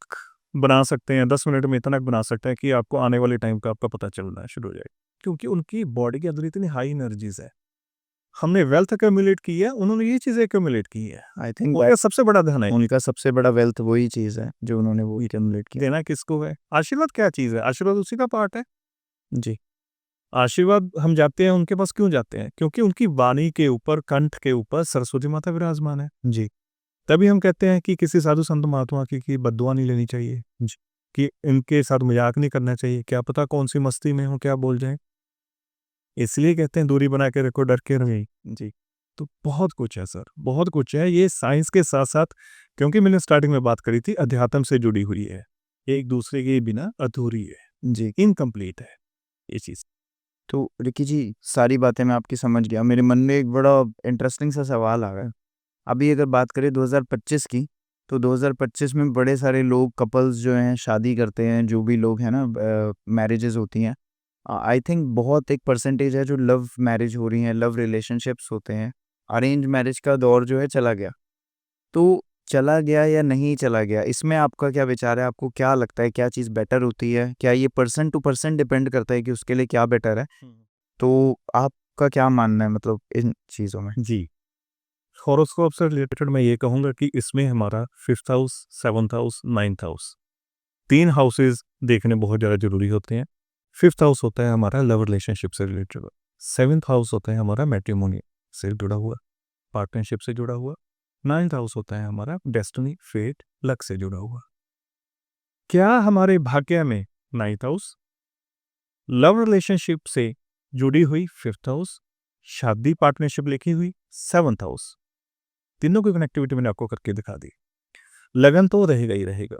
बना सकते हैं, 10 मिनट में इतना बना सकते हैं कि आपको आने वाले टाइम का आपका पता चलना शुरू हो जाएगा। क्योंकि उनकी बॉडी के अंदर इतनी हाई एनर्जीज़ है। हमने वेल्थ एक्यूमुलेट की है, उन्होंने ये चीज़ें एक्यूमुलेट की है। आई थिंक उनका सबसे बड़ा धन है। उनका सबसे बड़ा वेल्थ वही चीज़ है, जो उन्होंने वो एक्यूमुलेट किया। देना किसको है? आशीर्वाद क्या चीज़ है? आशीर्वाद उसी का पार्ट है। जी, आशीर्वाद हम जाते हैं उनके पास क्यों जाते हैं? क्योंकि उनकी वाणी के ऊपर, कंठ के ऊपर सरस्वती माता विराजमान है। जी। तभी हम कहते हैं कि किसी साधु संत महात्मा की बद्दुआ नहीं लेनी चाहिए। जी। कि इनके साथ मज़ाक नहीं करना चाहिए, क्या पता कौन-सी मस्ती में हो, क्या बोल जाएँ। इसलिए कहते हैं दूरी बना के रखो, डर के रहे। जी। तो बहुत कुछ है सर, बहुत कुछ है। ये साइंस के साथ-साथ क्योंकि मैंने स्टार्टिंग में बात करी थी अध्यात्म से जुड़ी हुई है। एक दूसरे के बिना अधूरी है, जी। इनकम्प्लीट है ये चीज़। तो रिकी जी, सारी बातें मैं आपकी समझ गया। मेरे मन में एक बड़ा इंटरेस्टिंग सा सवाल आ गया। अभी अगर बात करें 2025 की, तो 2025 में बड़े सारे लोग कपल्स जो हैं शादी करते हैं, जो भी लोग हैं ना मैरिजेज़ होती हैं। आई थिंक बहुत एक परसेंटेज है जो लव मैरिज हो रही हैं, लव रिलेशनशिप्स होते हैं। अरेंज मैरिज का दौर जो है चला गया। तो चला गया या नहीं चला गया, इसमें आपका क्या विचार है? आपको क्या लगता है क्या चीज़ बेटर होती है? क्या ये पर्सन टू पर्सन डिपेंड करता है कि उसके लिए क्या बेटर है? तो आपका क्या मानना है मतलब इन चीज़ों में? जी, हॉरोस्कोप से रिलेटेड मैं ये कहूँगा कि इसमें हमारा 5th house, 7th house, 9th house 3 houses देखने बहुत ज़्यादा ज़रूरी होते हैं। 5th हाउस होता है हमारा लव रिलेशनशिप से रिलेटेड, 7th हाउस होता है हमारा मैट्रिमोनी से जुड़ा हुआ, पार्टनरशिप से जुड़ा हुआ, 9th हाउस होता है हमारा डेस्टिनी, फेट, लक से जुड़ा हुआ। क्या हमारे भाग्य में 9th हाउस, लव रिलेशनशिप से जुड़ी हुई 5th हाउस, शादी पार्टनरशिप लिखी हुई 7th हाउस, तीनों की कनेक्टिविटी मैंने आपको करके दिखा दी। लगन तो रहेगा ही रहेगा।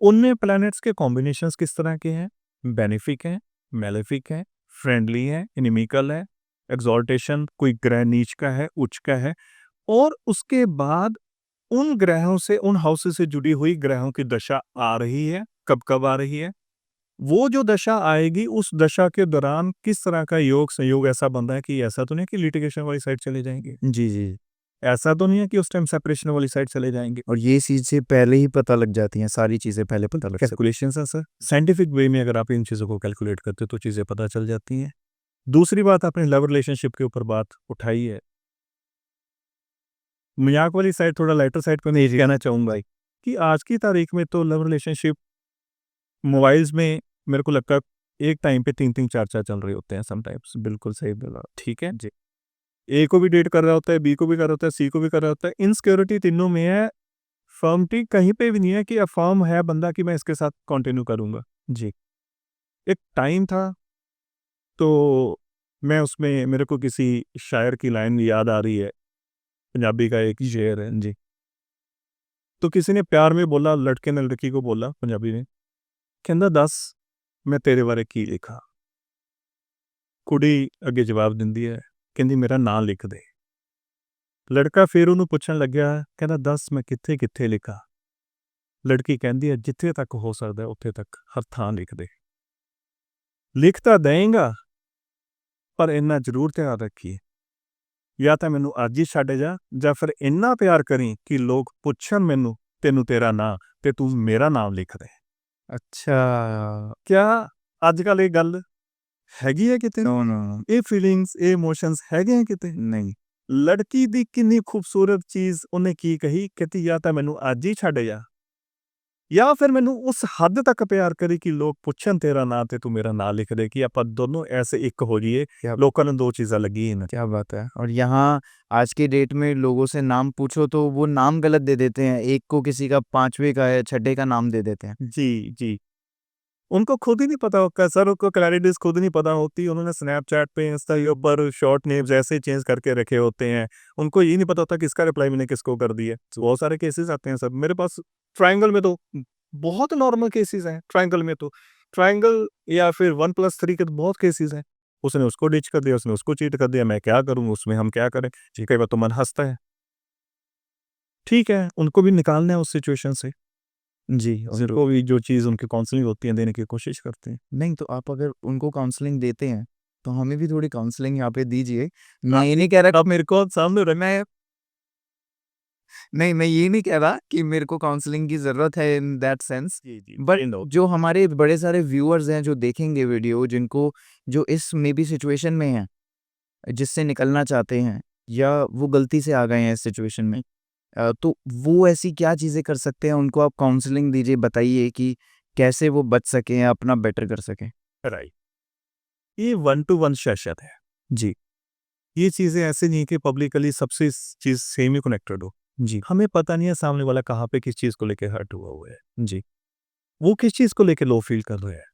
उनमें प्लैनेट्स के कॉम्बिनेशंस किस तरह के हैं? बेनिफिक हैं, मेलेफिक हैं, फ्रेंडली हैं, इनिमिकल है, एक्सॉल्टेशन कोई ग्रह नीच का है, उच्च का है, और उसके बाद उन ग्रहों से, उन हाउसेस से जुड़ी हुई ग्रहों की दशा आ रही है, कब-कब आ रही है? वो जो दशा आएगी, उस दशा के दौरान किस तरह का योग संयोग ऐसा बन रहा है कि ऐसा तो नहीं है कि लिटिगेशन वाली साइड चले जाएँगे। जी, जी। ऐसा तो नहीं है कि उस टाइम सेपरेशन वाली साइड चले जाएँगे। और ये चीज़ें पहले ही पता लग जाती हैं, सारी चीज़ें पहले पता लग सकती कैलकुलेशंस हैं सर। साइंटिफिक वे में अगर आप इन चीज़ों को कैलकुलेट करते हो तो चीज़ें पता चल जाती हैं। दूसरी बात, आपने लव रिलेशनशिप के ऊपर बात उठाई है। मज़ाक वाली साइड, थोड़ा लाइटर साइड पे मैं ये कहना चाहूँगा कि आज की तारीख में तो लव रिलेशनशिप मोबाइल्स में मेरे को लगता है एक टाइम पे 3-3 4-4 चल रहे होते हैं समटाइम्स। बिल्कुल सही बोला, ठीक है? जी। ए को भी डेट कर रहा होता है, बी को भी कर रहा होता है, सी को भी कर रहा होता है। इनसिक्योरिटी तीनों में है। फर्मटी कहीं पे भी नहीं है कि अफ़र्म है बंदा कि मैं इसके साथ कंटिन्यू करूँगा। जी। एक टाइम था, तो मैं उसमें मेरे को किसी शायर की लाइन याद आ रही है, पंजाबी का एक शेर है। जी। तो किसी ने प्यार में बोला, लड़के ने लड़की को बोला पंजाबी में, कहंदा दस मैं तेरे बारे की लिखा। कुड़ी अगे जवाब दिंदी है, कहंदी मेरा नां लिख दे। लड़का फिर ਉਹਨੂੰ ਪੁੱਛਣ ਲੱਗਿਆ, ਕਹਿੰਦਾ ਦੱਸ ਮੈਂ ਕਿੱਥੇ ਕਿੱਥੇ ਲਿਖਾਂ। ਲੜਕੀ ਕਹਿੰਦੀ ਹੈ ਜਿੱਥੇ ਤੱਕ ਹੋ ਸਕਦਾ ਹੈ ਉੱਥੇ ਤੱਕ ਹਰ ਥਾਂ ਲਿਖ ਦੇ। ਲਿਖ ਤਾਂ ਦੇਂਗਾ, ਪਰ ਇੰਨਾ ਜ਼ਰੂਰ ਧਿਆਨ ਰੱਖੀਏ, ਜਾਂ ਤਾਂ ਮੈਨੂੰ ਅੱਜ ਹੀ ਛੱਡ ਜਾ, ਜਾਂ ਫਿਰ ਇੰਨਾ ਪਿਆਰ ਕਰੀਂ ਕਿ ਲੋਕ ਪੁੱਛਣ ਮੈਨੂੰ ਤੈਨੂੰ ਤੇਰਾ ਨਾਂ ਤੇ ਤੂੰ ਮੇਰਾ ਨਾਮ ਲਿਖ ਦੇ। अच्छा। ਕਿਆ ਅੱਜ ਕੱਲ੍ਹ ਇਹ ਗੱਲ ਹੈਗੀ ਹੈ ਕਿਤੇ? No, no, no. ਇਹ ਫੀਲਿੰਗਸ, ਇਹ ਇਮੋਸ਼ਨਸ ਹੈਗੇ ਆ ਕਿਤੇ? नहीं। ਲੜਕੀ ਦੀ ਕਿੰਨੀ ਖੂਬਸੂਰਤ ਚੀਜ਼ ਉਹਨੇ ਕੀ ਕਹੀ, ਕਹਿੰਦੀ ਜਾਂ ਤਾਂ ਮੈਨੂੰ ਅੱਜ ਹੀ ਛੱਡ ਜਾ, ਜਾਂ ਫਿਰ ਮੈਨੂੰ ਉਸ ਹੱਦ ਤੱਕ ਪਿਆਰ ਕਰੀ ਕਿ ਲੋਕ ਪੁੱਛਣ ਤੇਰਾ ਨਾਂ ਤੇ ਤੂੰ ਮੇਰਾ ਨਾਂ ਲਿਖ ਦੇ, ਕਿ ਆਪਾਂ ਦੋਨੋਂ ਐਸੇ ਇੱਕ ਹੋ ਜਾਈਏ। क्या ਲੋਕਾਂ ਨੂੰ 2 ਚੀਜ਼ਾਂ ਲੱਗੀ ਹੀ ਨਾ। क्या बात है! और यहाँ आज की डेट में लोगों से नाम पूछो तो वो नाम गलत दे देते हैं। एक को किसी का 5वें का है, छठे का नाम दे देते हैं। जी, जी। उनको खुद ही नहीं पता होता सर, उनको क्लैरिटीज़ खुद नहीं पता होती। उन्होंने स्नैपचैट पे, इंस्टा के ऊपर शॉर्ट नेम्स ऐसे चेंज करके रखे होते हैं। उनको ये नहीं पता होता कि इसका रिप्लाई मैंने किसको कर दिया। बहुत सारे केसेस आते हैं सर मेरे पास। ट्रायंगल में तो बहुत नॉर्मल केसेस हैं। ट्रायंगल में तो ट्रायंगल या फिर 1+3 के तो बहुत केसेस हैं। उसने उसको डिच कर दिया, उसने उसको चीट कर दिया, मैं क्या करूँ उसमें, हम क्या करें? जी, कई बार तो मन हँसता है। ठीक है, उनको भी निकालना है उस सिचुएशन से। जी, उनको ज़रूर। भी जो चीज़ उनकी काउंसलिंग होती है देने की कोशिश करते हैं। नहीं तो आप अगर उनको काउंसलिंग देते हैं, तो हमें भी थोड़ी काउंसलिंग यहाँ पे दीजिए। मैं ये नहीं कह रहा आप मेरे को सामने रख मैं नहीं, मैं ये नहीं कह रहा कि मेरे को काउंसलिंग की ज़रूरत है इन दैट सेंस। जी, जी। But I know. जो हमारे बड़े सारे व्यूअर्स हैं जो देखेंगे वीडियो, जिनको जो इस मे बी सिचुएशन में हैं, जिससे निकलना चाहते हैं या वो गलती से आ गए हैं इस सिचुएशन में, तो वो ऐसी क्या चीज़ें कर सकते हैं? उनको आप काउंसलिंग दीजिए, बताइए कि कैसे वो बच सकें या अपना बेटर कर सकें। राइट। ये 1 टू 1 सेशन है। जी, ये चीज़ें ऐसे नहीं है कि पब्लिकली सबसे इस चीज़ सेम ही कनेक्टेड हो। जी, हमें पता नहीं है सामने वाला कहाँ पे किस चीज़ को लेके हर्ट हुआ हुआ है। जी, वो किस चीज़ को लेके लो फील कर रहा है।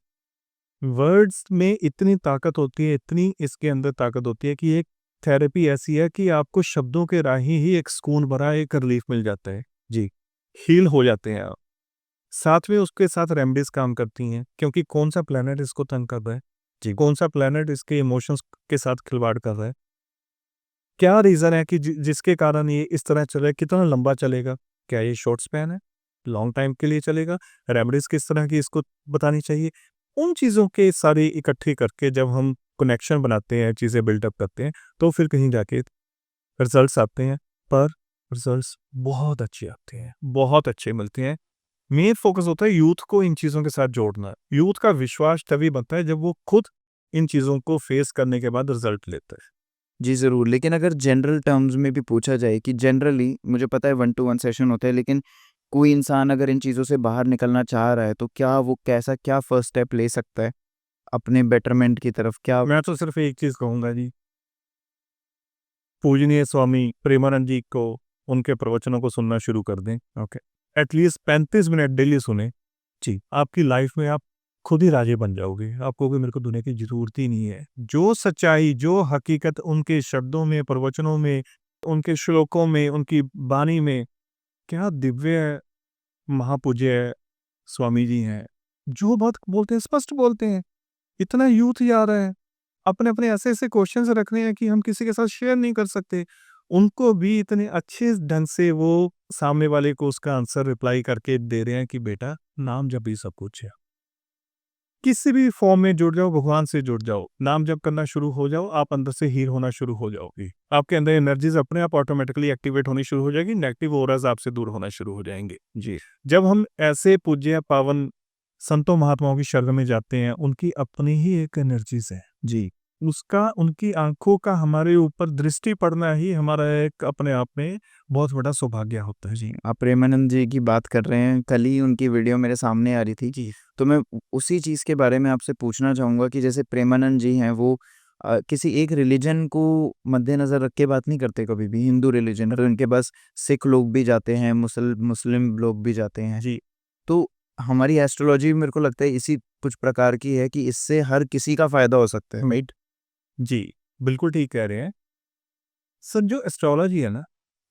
वर्ड्स में इतनी ताकत होती है, इतनी इसके अंदर ताकत होती है कि एक थेरेपी ऐसी है कि आपको शब्दों के राही ही एक सुकून भरा एक रिलीफ मिल जाता है। जी, हील हो जाते हैं आप। साथ में उसके साथ रेमेडीज़ काम करती हैं, क्योंकि कौन-सा प्लैनेट इसको तंग कर रहा है, जी, कौन-सा प्लैनेट इसके इमोशंस के साथ खिलवाड़ कर रहा है। क्या रीज़न है कि जिसके कारण ये इस तरह चल रहा है, कितना लंबा चलेगा? क्या ये शॉर्ट स्पैन है? लॉन्ग टाइम के लिए चलेगा? रेमेडीज़ किस तरह की इसको बतानी चाहिए? उन चीज़ों के सारे इकट्ठे करके जब हम कनेक्शन बनाते हैं, चीज़ें बिल्डअप करते हैं, तो फिर कहीं जाके रिजल्ट्स आते हैं, पर रिजल्ट्स बहुत अच्छे आते हैं, बहुत अच्छे मिलते हैं। मेन फोकस होता है यूथ को इन चीज़ों के साथ जोड़ना। यूथ का विश्वास तभी बनता है जब वो खुद इन चीज़ों को फेस करने के बाद रिजल्ट लेता है। जी, ज़रूर। लेकिन अगर जनरल टर्म्स में भी पूछा जाए कि जनरली मुझे पता है 1 टू 1 सेशन होता है, लेकिन कोई इंसान अगर इन चीज़ों से बाहर निकलना चाह रहा है, तो क्या वो क्या फर्स्ट स्टेप ले सकता है अपने बेटरमेंट की तरफ? क्या मैं तो सिर्फ़ एक चीज़ कहूँगा जी, पूजनीय स्वामी प्रेमानंद जी को, उनके प्रवचनों को सुनना शुरू कर दें, ओके? एटलीस्ट 35 मिनट डेली सुनें। जी, आपकी लाइफ़ में आप खुद ही राजे बन जाओगे। आप कहोगे मेरे को दुनिया की ज़रूरत ही नहीं है। जो सच्चाई, जो हकीकत उनके शब्दों में, प्रवचनों में, उनके श्लोकों में, उनकी वाणी में, क्या दिव्य महापूज्य स्वामी जी हैं। जो बात बोलते हैं, स्पष्ट बोलते हैं। इतना यूथ जा रहा है, अपने-अपने ऐसे-ऐसे क्वेश्चन्स रख रहे हैं कि हम किसी के साथ शेयर नहीं कर सकते। उनको भी इतने अच्छे ढंग से वो सामने वाले को उसका आंसर रिप्लाई करके दे रहे हैं कि बेटा नाम जप ही सब कुछ है। किसी भी फॉर्म में जुड़ जाओ, भगवान से जुड़ जाओ, नाम जप करना शुरू हो जाओ, आप अंदर से हील होना शुरू हो जाओगी। आपके अंदर एनर्जीज़ अपने आप ऑटोमेटिकली एक्टिवेट होनी शुरू हो जाएगी, नेगेटिव ऑराज़ आपसे दूर होना शुरू हो जाएँगे। जी। जब हम ऐसे पूज्य पावन संतों महात्माओं की शरण में जाते हैं, उनकी अपनी ही एक एनर्जीज़ है। जी। उसका उनकी आँखों का हमारे ऊपर दृष्टि पड़ना ही हमारा एक अपने आप में बहुत बड़ा सौभाग्य होता है। जी। आप प्रेमानंद जी की बात कर रहे हैं, कल ही उनकी वीडियो मेरे सामने आ रही थी। जी। तो मैं उसी चीज़ के बारे में आपसे पूछना चाहूँगा कि जैसे प्रेमानंद जी हैं, वो किसी एक रिलीजन को मद्देनज़र रख के बात नहीं करते कभी भी, हिंदू रिलीजन, और उनके पास सिख लोग भी जाते हैं, मुस्लिम लोग भी जाते हैं। जी। तो हमारी एस्ट्रोलॉजी मेरे को लगता है इसी कुछ प्रकार की है कि इससे हर किसी का फ़ायदा हो सकता है, राइट? जी, बिल्कुल ठीक कह रहे हैं। सर जो एस्ट्रोलॉजी है ना,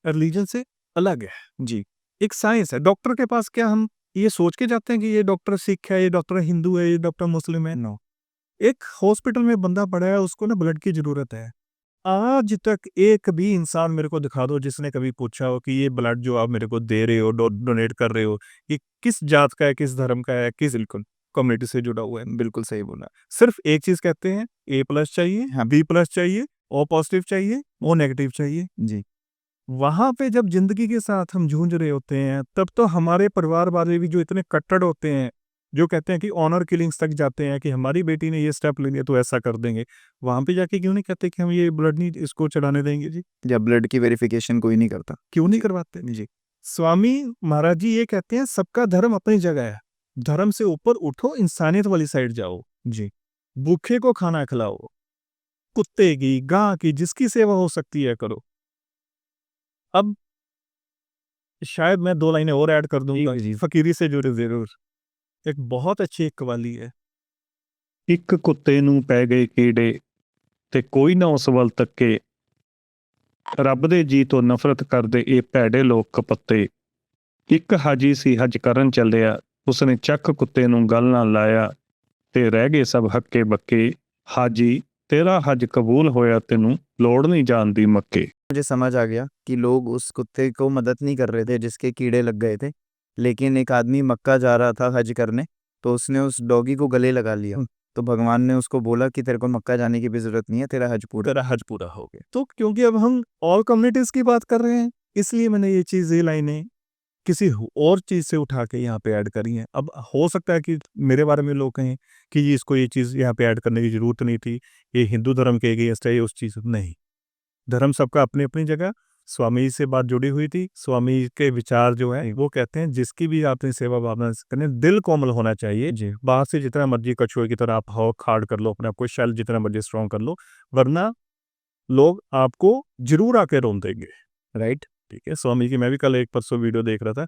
रिलीजन से अलग है। जी, एक साइंस है। डॉक्टर के पास क्या हम ये सोच के जाते हैं कि ये डॉक्टर सिख है, ये डॉक्टर हिंदू है, ये डॉक्टर मुस्लिम है? नो। एक हॉस्पिटल में बंदा पड़ा है, उसको ना ब्लड की ज़रूरत है। आज तक एक भी इंसान मेरे को दिखा दो जिसने कभी पूछा हो कि ये ब्लड जो आप मेरे को दे रहे हो, डोनेट कर रहे हो, ये किस जात का है, किस धर्म का है, किस बिल्कुल कम्युनिटी से जुड़ा हुआ है? बिल्कुल सही बोला। सिर्फ़ एक चीज़ कहते हैं, ए प्लस चाहिए, हाँ, बी प्लस चाहिए, ओ पॉज़िटिव चाहिए, ओ नेगेटिव चाहिए। जी, वहाँ पे जब ज़िंदगी के साथ हम जूझ रहे होते हैं, तब तो हमारे परिवार वाले भी जो इतने कट्टर होते हैं, जो कहते हैं कि ऑनर किलिंग्स तक जाते हैं कि हमारी बेटी ने ये स्टेप ले लिया तो ऐसा कर देंगे। वहाँ पे जाके क्यों नहीं कहते कि हम ये ब्लड नहीं इसको चढ़ाने देंगे जी? या ब्लड की वेरिफ़िकेशन कोई नहीं करता। क्यों नहीं करवाते? जी, स्वामी महाराज जी ये कहते हैं सबका धर्म अपनी जगह है। धर्म से ऊपर उठो, इंसानियत वाली साइड जाओ। जी, भूखे को खाना खिलाओ, कुत्ते की, गाँ की, जिसकी सेवा हो सकती है करो। अब शायद मैं 2 लाइनें और ऐड कर दूँगा, जी। फ़कीरी से जुड़े ज़रूर। एक बहुत अच्छी एक कव्वाली है। ਇੱਕ ਕੁੱਤੇ ਨੂੰ ਪੈ ਗਏ ਕੀੜੇ ਤੇ ਕੋਈ ਨਾ ਉਸ ਵੱਲ ਤੱਕੇ ਰੱਬ ਦੇ ਜੀ ਤੋਂ ਨਫ਼ਰਤ ਕਰਦੇ ਇਹ ਭੈੜੇ ਲੋਕ ਕਪੱਤੇ ਇੱਕ ਹਾਜੀ ਸੀ ਹਜ ਕਰਨ ਚੱਲਿਆ ਉਸਨੇ ਚੱਕ ਕੁੱਤੇ ਨੂੰ ਗਲ ਨਾਲ ਲਾਇਆ ਤੇ ਰਹਿ ਗਏ ਸਭ ਹੱਕੇ ਬੱਕੇ ਹਾਜੀ तेरा हज कबूल होया तेनू लोड़ नहीं जानदी मक्के। मुझे समझ आ गया कि लोग उस कुत्ते को मदद नहीं कर रहे थे जिसके कीड़े लग गए थे, लेकिन एक आदमी मक्का जा रहा था हज करने, तो उसने उस डॉगी को गले लगा लिया। तो भगवान ने उसको बोला कि तेरे को मक्का जाने की भी ज़रूरत नहीं है, तेरा हज पूरा। तेरा हज पूरा हो गया। तो क्योंकि अब हम ऑल कम्युनिटीज़ की बात कर रहे हैं, इसलिए मैंने ये चीज़, ये लाइनें किसी और चीज़ से उठा के यहाँ पे ऐड करी हैं। अब हो सकता है कि मेरे बारे में लोग कहें कि जी इसको ये चीज़ यहाँ पे ऐड करने की ज़रूरत नहीं थी, ये हिंदू धर्म के अगेंस्ट है, ये उस चीज़ नहीं। धर्म सबका अपनी-अपनी जगह, स्वामी जी से बात जुड़ी हुई थी। स्वामी जी के विचार जो हैं, वो कहते हैं जिसकी भी आपने सेवा भावना से करें, दिल कोमल होना चाहिए। जी। बाहर से जितना मर्ज़ी कछुए की तरह आप हो, खाड़ कर लो अपने आप को, शेल जितना मर्ज़ी स्ट्रॉन्ग कर लो, वरना लोग आपको ज़रूर आके रोन देंगे। राइट? ठीक है? स्वामी जी, मैं भी कल एक परसों वीडियो देख रहा था।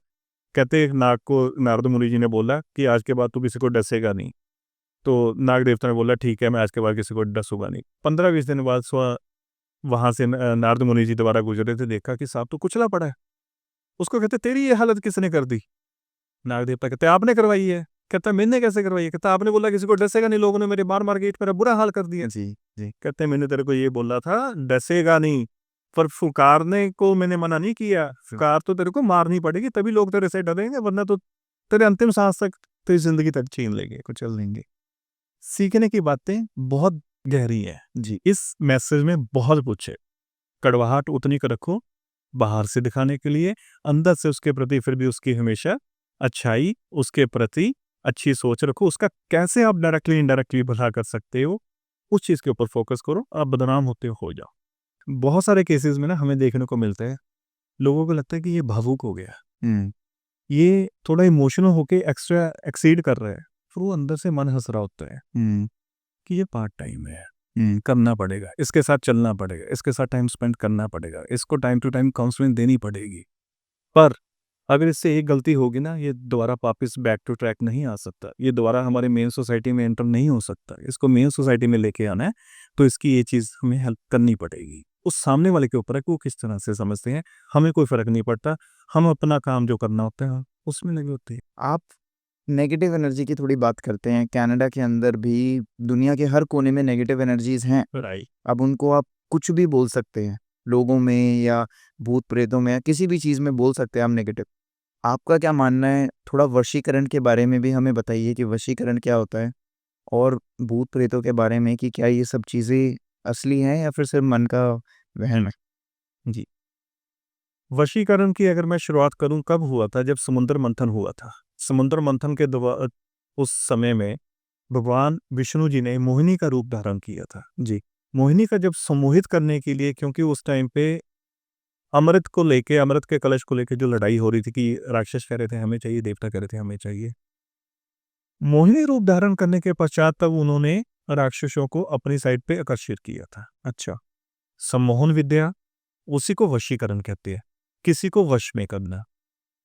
कहते एक नाग को नारद मुनि जी ने बोला कि आज के बाद तू किसी को डसेगा नहीं। तो नाग देवता ने बोला ठीक है, मैं आज के बाद किसी को डसूँगा नहीं। 15-20 दिन बाद वहाँ से नारद मुनि जी दोबारा गुज़रे थे, देखा कि साहब तो कुचला पड़ा है। उसको कहते तेरी ये हालत किसने कर दी? नाग देवता कहते आपने करवाई है। कहता मैंने कैसे करवाई है? कहता आपने बोला किसी को डसेगा नहीं, लोगों ने मेरे मार-मार के मेरा बुरा हाल कर दिया। जी, जी। कहते मैंने तेरे को ये बोला था डसेगा नहीं, पर फुकारने को मैंने मना नहीं किया। फुकार तो तेरे को मारनी पड़ेगी तभी लोग तेरे से डरेंगे, वरना तो तेरे अंतिम सांस तक तेरी ज़िंदगी तक छीन लेंगे, कुचल लेंगे। सीखने की बातें बहुत गहरी हैं जी। इस मैसेज में बहुत कुछ है। कड़वाहट उतनी का रखो बाहर से दिखाने के लिए, अंदर से उसके प्रति फिर भी उसकी हमेशा अच्छाई, उसके प्रति अच्छी सोच रखो। उसका कैसे आप डायरेक्टली इनडायरेक्टली भला कर सकते हो, उस चीज़ के ऊपर फोकस करो। आप बदनाम होते हो जाओ। बहुत सारे केसेस में ना हमें देखने को मिलता है, लोगों को लगता है कि ये भावुक हो गया, ये थोड़ा इमोशनल होके एक्स्ट्रा एक्सीड कर रहा है, फिर वो अंदर से मन हंस रहा होता है कि ये पार्ट टाइम है, करना पड़ेगा, इसके साथ चलना पड़ेगा, इसके साथ टाइम स्पेंड करना पड़ेगा, इसको टाइम टू टाइम काउंसलिंग देनी पड़ेगी। पर अगर इससे एक गलती होगी ना, ये दोबारा वापस बैक टू ट्रैक नहीं आ सकता, ये दोबारा हमारे मेन सोसाइटी में एंटर नहीं हो सकता। इसको मेन सोसाइटी में लेके आना है तो इसकी ये चीज़ हमें हेल्प करनी पड़ेगी। उस सामने वाले के ऊपर है कि वो किस तरह से समझते हैं, हमें कोई फ़र्क नहीं पड़ता। हम अपना काम जो करना होता है उसमें लगे होते हैं। आप नेगेटिव एनर्जी की थोड़ी बात करते हैं। कनाडा के अंदर भी दुनिया के हर कोने में नेगेटिव एनर्जीज हैं। राइट। अब उनको आप कुछ भी बोल सकते हैं, लोगों में या भूत प्रेतों में या किसी भी चीज़ में बोल सकते हैं आप नेगेटिव। आपका क्या मानना है? थोड़ा वशीकरण के बारे में भी हमें बताइए कि वशीकरण क्या होता है, और भूत प्रेतों के बारे में कि क्या ये सब चीज़ें असली हैं या फिर सिर्फ मन का वहम है? जी। वशीकरण की अगर मैं शुरुआत करूं, कब हुआ था? जब समुद्र मंथन हुआ था। समुद्र मंथन के उस समय में भगवान विष्णु जी ने मोहिनी का रूप धारण किया था जी। मोहिनी का जब सम्मोहित करने के लिए, क्योंकि उस टाइम पे अमृत को लेके, अमृत के कलश को लेके जो लड़ाई हो रही थी कि राक्षस कह रहे थे हमें चाहिए, देवता कह रहे थे हमें चाहिए। मोहिनी रूप धारण करने के पश्चात तब उन्होंने राक्षसों को अपनी साइड पे आकर्षित किया था। अच्छा, सम्मोहन विद्या, उसी को वशीकरण कहते हैं, किसी को वश में करना।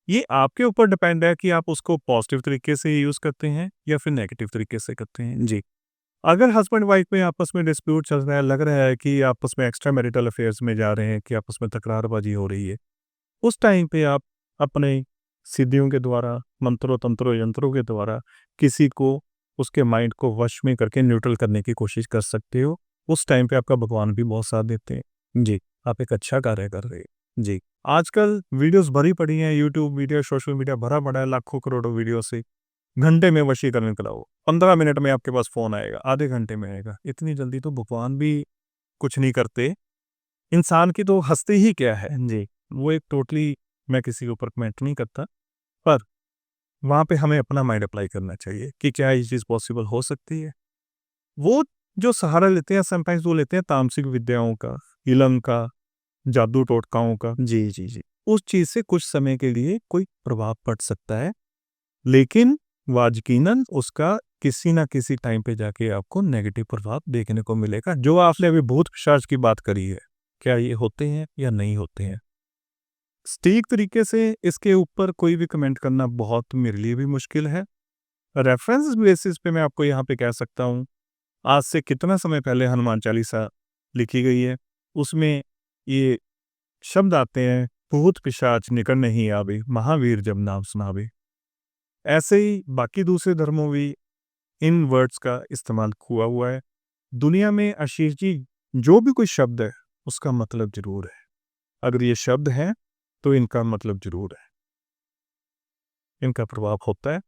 ये आपके ऊपर डिपेंड है कि आप उसको पॉजिटिव तरीके से यूज करते हैं या फिर नेगेटिव तरीके से करते हैं जी। अगर हस्बैंड वाइफ में आपस में डिस्प्यूट चल रहा है, लग रहा है कि आपस में एक्स्ट्रा मैरिटल अफेयर्स में जा रहे हैं, कि आपस में तकरारबाजी हो रही है, उस टाइम पे आप अपने सिद्धियों के द्वारा, मंत्रों तंत्रों यंत्रों के द्वारा किसी को, उसके माइंड को वश में करके न्यूट्रल करने की कोशिश कर सकते हो। उस टाइम पे आपका भगवान भी बहुत साथ देते हैं जी। आप एक अच्छा कार्य कर रहे हैं जी। आजकल वीडियोस भरी पड़ी हैं, यूट्यूब वीडियो, सोशल मीडिया भरा पड़ा है लाखों करोड़ों वीडियो से। घंटे में वशीकरण कराओ, 15 मिनट में आपके पास फोन आएगा, आधे घंटे में आएगा। इतनी जल्दी तो भगवान भी कुछ नहीं करते। इंसान की तो हस्ती ही क्या है जी। वो एक टोटली, मैं किसी के ऊपर कमेंट नहीं करता, पर वहाँ पे हमें अपना माइंड अप्लाई करना चाहिए कि क्या ये चीज़ पॉसिबल हो सकती है। वो जो सहारा लेते हैं समटाइम्स, वो लेते हैं तामसिक विद्याओं का, इलम का, जादू टोटकाओं का जी, जी, जी। उस चीज़ से कुछ समय के लिए कोई प्रभाव पड़ सकता है, लेकिन वाजकीनन उसका किसी ना किसी टाइम पे जाके आपको नेगेटिव प्रभाव देखने को मिलेगा। जो आपने अभी भूत पिशाच की बात करी है, क्या ये होते हैं या नहीं होते हैं? सटीक तरीके से इसके ऊपर कोई भी कमेंट करना बहुत मेरे लिए भी मुश्किल है। रेफरेंस बेसिस पे मैं आपको यहाँ पे कह सकता हूँ, आज से कितना समय पहले हनुमान चालीसा लिखी गई है, उसमें ये शब्द आते हैं, भूत पिशाच निकट नहीं आवे, महावीर जब नाम सुनावे। ऐसे ही बाकी दूसरे धर्मों भी इन वर्ड्स का इस्तेमाल हुआ है। दुनिया में आशीष जी, जो भी कोई शब्द है उसका मतलब जरूर है। अगर ये शब्द है तो इनका मतलब जरूर है, इनका प्रभाव होता है।